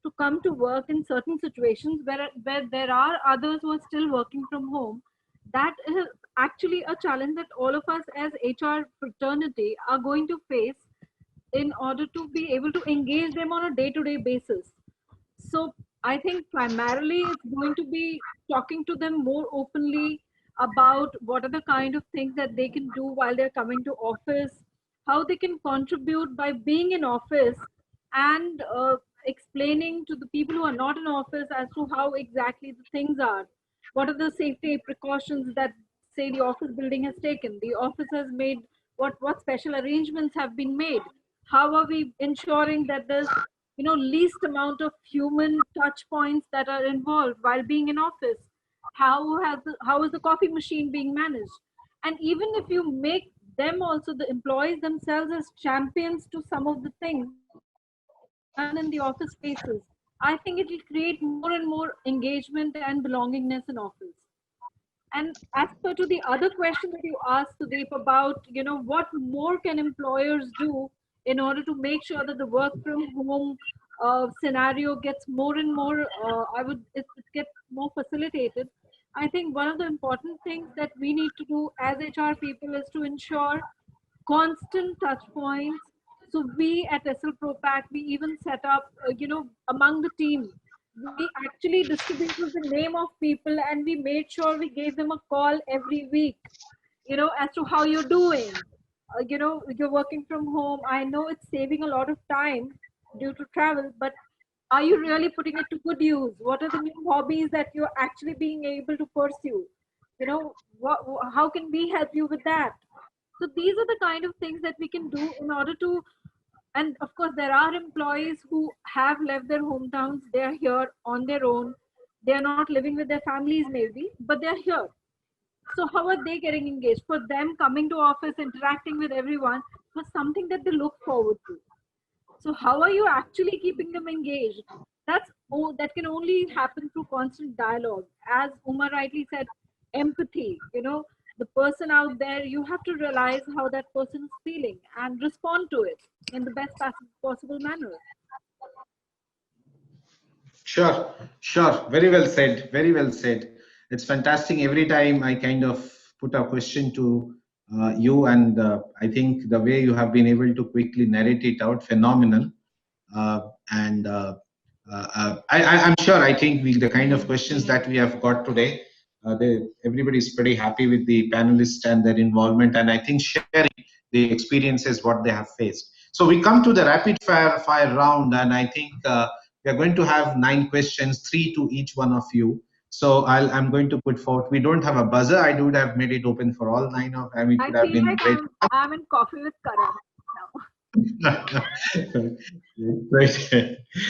to come to work in certain situations where there are others who are still working from home, that is actually a challenge that all of us as HR fraternity are going to face in order to be able to engage them on a day-to-day basis. So I think primarily it's going to be talking to them more openly about what are the kind of things that they can do while they're coming to office, how they can contribute by being in office, and explaining to the people who are not in office as to how exactly the things are. What are the safety precautions that, say, the office building has taken? The office has made what special arrangements have been made? How are we ensuring that there's least amount of human touch points that are involved while being in office? How is the coffee machine being managed? And even if you make them also, the employees themselves, as champions to some of the things that are done in the office spaces, I think it will create more and more engagement and belongingness in office. And as per to the other question that you asked, Sudeep, about what more can employers do in order to make sure that the work from home scenario gets more and more, it gets more facilitated. I think one of the important things that we need to do as HR people is to ensure constant touch points. So we at Essel Propack, we even set up, among the team, we actually distributed the name of people and we made sure we gave them a call every week, as to how you're doing. you're working from home. I know it's saving a lot of time due to travel, but are you really putting it to good use? What are the new hobbies that you're actually being able to pursue? How can we help you with that? So these are the kind of things that we can do in order to, and of course, there are employees who have left their hometowns. They're here on their own. They're not living with their families, maybe, but they're here. So how are they getting engaged? For them, coming to office, interacting with everyone was something that they look forward to. So how are you actually keeping them engaged? That can only happen through constant dialogue. As Uma rightly said, empathy. The person out there, you have to realize how that person is feeling and respond to it in the best possible manner. Sure, sure. Very well said. Very well said. It's fantastic. Every time I kind of put a question to you, and I think the way you have been able to quickly narrate it out, phenomenal. And I'm sure. I think the kind of questions that we have got today, everybody is pretty happy with the panelists and their involvement, and I think sharing the experiences what they have faced. So we come to the rapid fire round, and I think. We are going to have 9 questions, 3 to each one of you. So I'm going to put forth. We don't have a buzzer. I would have made it open for all 9 of them. It I would have feel been like great. I'm in coffee with Karan now. Great.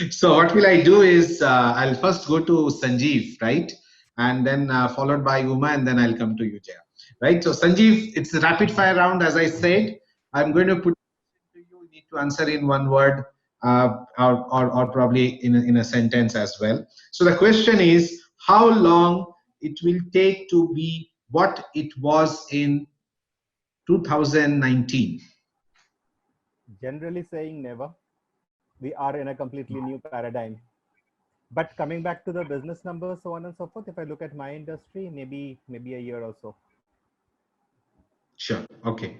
So what will I do is I'll first go to Sanjeev, right? And then followed by Uma, and then I'll come to you, Jaya. Right? So Sanjeev, it's a rapid fire round, as I said. I'm going to put you need to answer in one word or probably in a sentence as well. So the question is, how long it will take to be what it was in 2019? Generally saying never. We are in a completely new paradigm. But coming back to the business numbers, so on and so forth, if I look at my industry, maybe a year or so. Sure. Okay.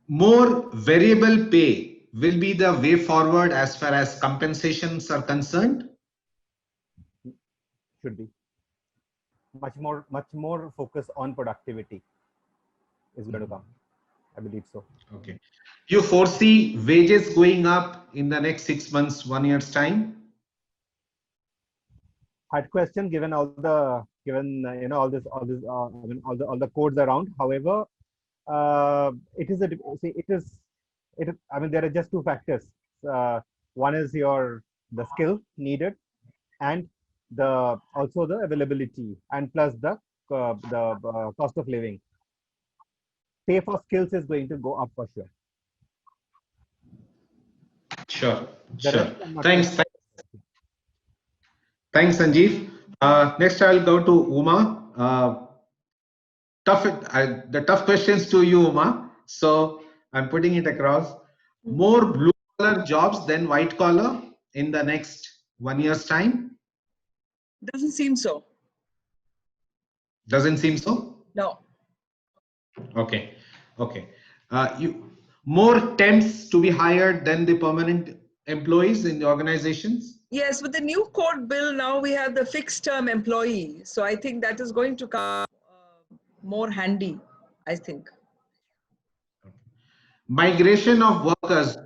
More variable pay will be the way forward as far as compensations are concerned. Should be much more focus on productivity is going to come. I believe so. Okay. You foresee wages going up in the next 6 months, 1 year's time? Hard question given all the all the codes around. However, it is I mean, there are just 2 factors. One is the skill needed, and also the availability, and plus the cost of living. Pay for skills is going to go up for sure. Sure. The Sure. Thanks, Sanjeev. Next, I'll go to Uma. The tough questions to you, Uma. So I'm putting it across. More blue collar jobs than white collar in the next 1 year's time? Doesn't seem so. Doesn't seem so? No. Okay. Okay. More temps to be hired than the permanent employees in the organizations? Yes, with the new code bill, now we have the fixed term employee. So I think that is going to come more handy, I think. Migration of workers.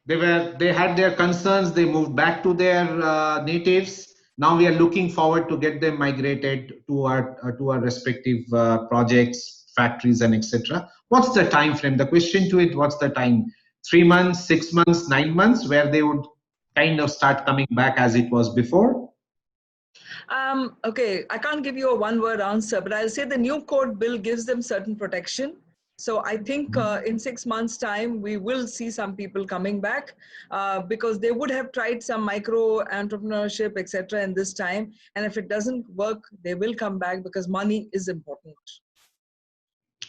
They had their concerns. They moved back to their natives. Now we are looking forward to get them migrated to our respective projects, factories, and etc. What's the time frame? The question to it: what's the time? 3 months, 6 months, 9 months, where they would kind of start coming back as it was before? Okay, I can't give you a one-word answer, but I'll say the new code bill gives them certain protection. So I think in 6 months' time, we will see some people coming back because they would have tried some micro entrepreneurship, etc. in this time. And if it doesn't work, they will come back because money is important.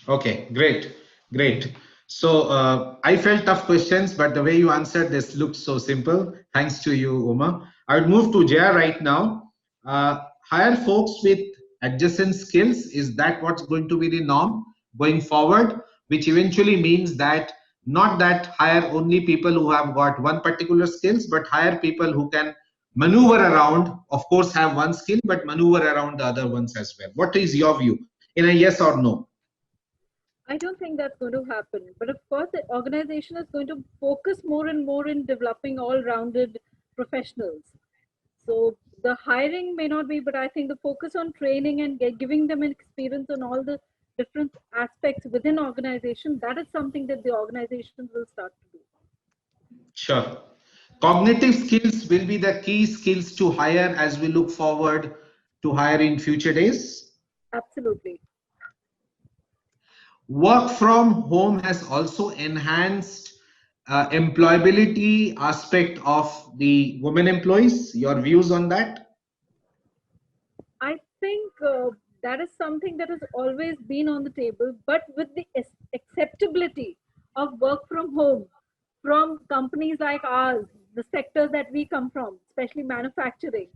Okay, great, great. So I felt tough questions, but the way you answered this looks so simple. Thanks to you, Uma. I would move to Jaya right now. Hire folks with adjacent skills. Is that what's going to be the norm going forward? Which eventually means that not that hire only people who have got one particular skills, but hire people who can maneuver around, of course have one skill, but maneuver around the other ones as well. What is your view in a yes or no? I don't think that's going to happen. But of course, the organization is going to focus more and more in developing all-rounded professionals. So the hiring may not be, but I think the focus on training and giving them an experience on all the different aspects within organization, that is something that the organizations will start to do. Sure. Cognitive skills will be the key skills to hire as we look forward to hire in future days. Absolutely. Work from home has also enhanced employability aspect of the women employees. Your views on that? I think that is something that has always been on the table, but with the acceptability of work from home from companies like ours, the sectors that we come from, especially manufacturing,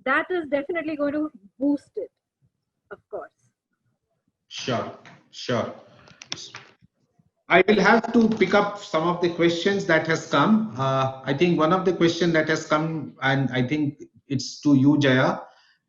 that is definitely going to boost it, of course. Sure, sure. I will have to pick up some of the questions that has come. I think one of the question that has come, and I think it's to you, Jaya,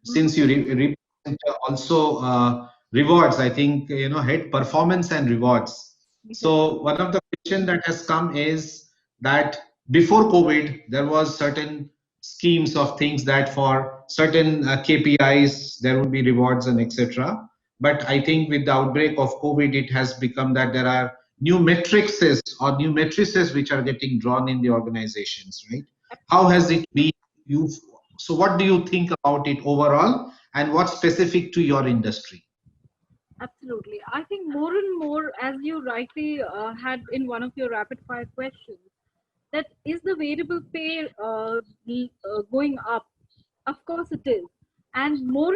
since you represent also rewards. I think head performance and rewards. So one of the question that has come is that before COVID, there was certain schemes of things that for certain KPIs there would be rewards and etc. But I think with the outbreak of COVID, it has become that there are new matrices or new matrices which are getting drawn in the organizations, right? How has it been? So what do you think about it overall, and what's specific to your industry? Absolutely. I think more and more, as you rightly had in one of your rapid fire questions, that is the variable pay going up? Of course it is. And more,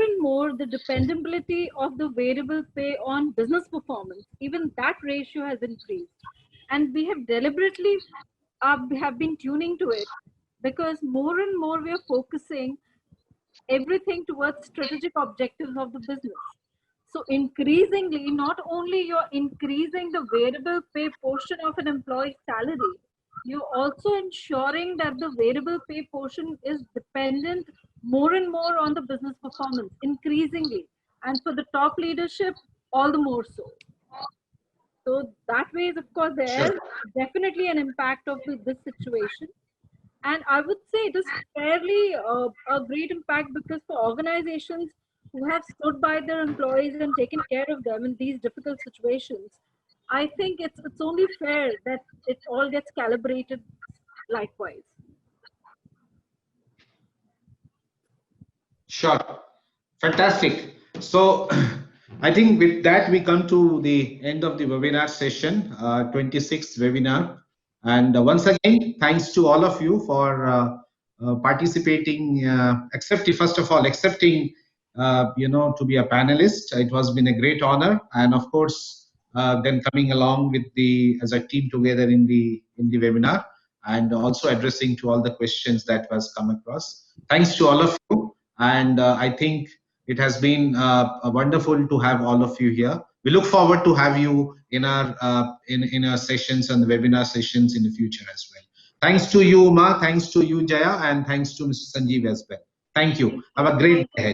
the dependability of the variable pay on business performance, even that ratio has increased. And we have deliberately have been tuning to it, because more and more we are focusing everything towards strategic objectives of the business. So increasingly, not only you're increasing the variable pay portion of an employee's salary, you're also ensuring that the variable pay portion is dependent more and more on the business performance, increasingly. And for the top leadership, all the more so. So that way is, of course, there is definitely an impact of this situation. And I would say it is fairly a great impact, because for organizations who have stood by their employees and taken care of them in these difficult situations, I think it's only fair that it all gets calibrated likewise. Sure. Fantastic. So I think with that, we come to the end of the webinar session, 26th webinar. And once again, thanks to all of you for participating, first of all, accepting, to be a panelist. It has been a great honor. And of course, then coming along with as a team together in the webinar, and also addressing to all the questions that was come across. Thanks to all of you. And I think it has been wonderful to have all of you here. We look forward to have you in our in our sessions and the webinar sessions in the future as well. Thanks to you, Uma. Thanks to you, Jaya, and thanks to Mr. Sanjeeb as well. Thank you. Have a great day.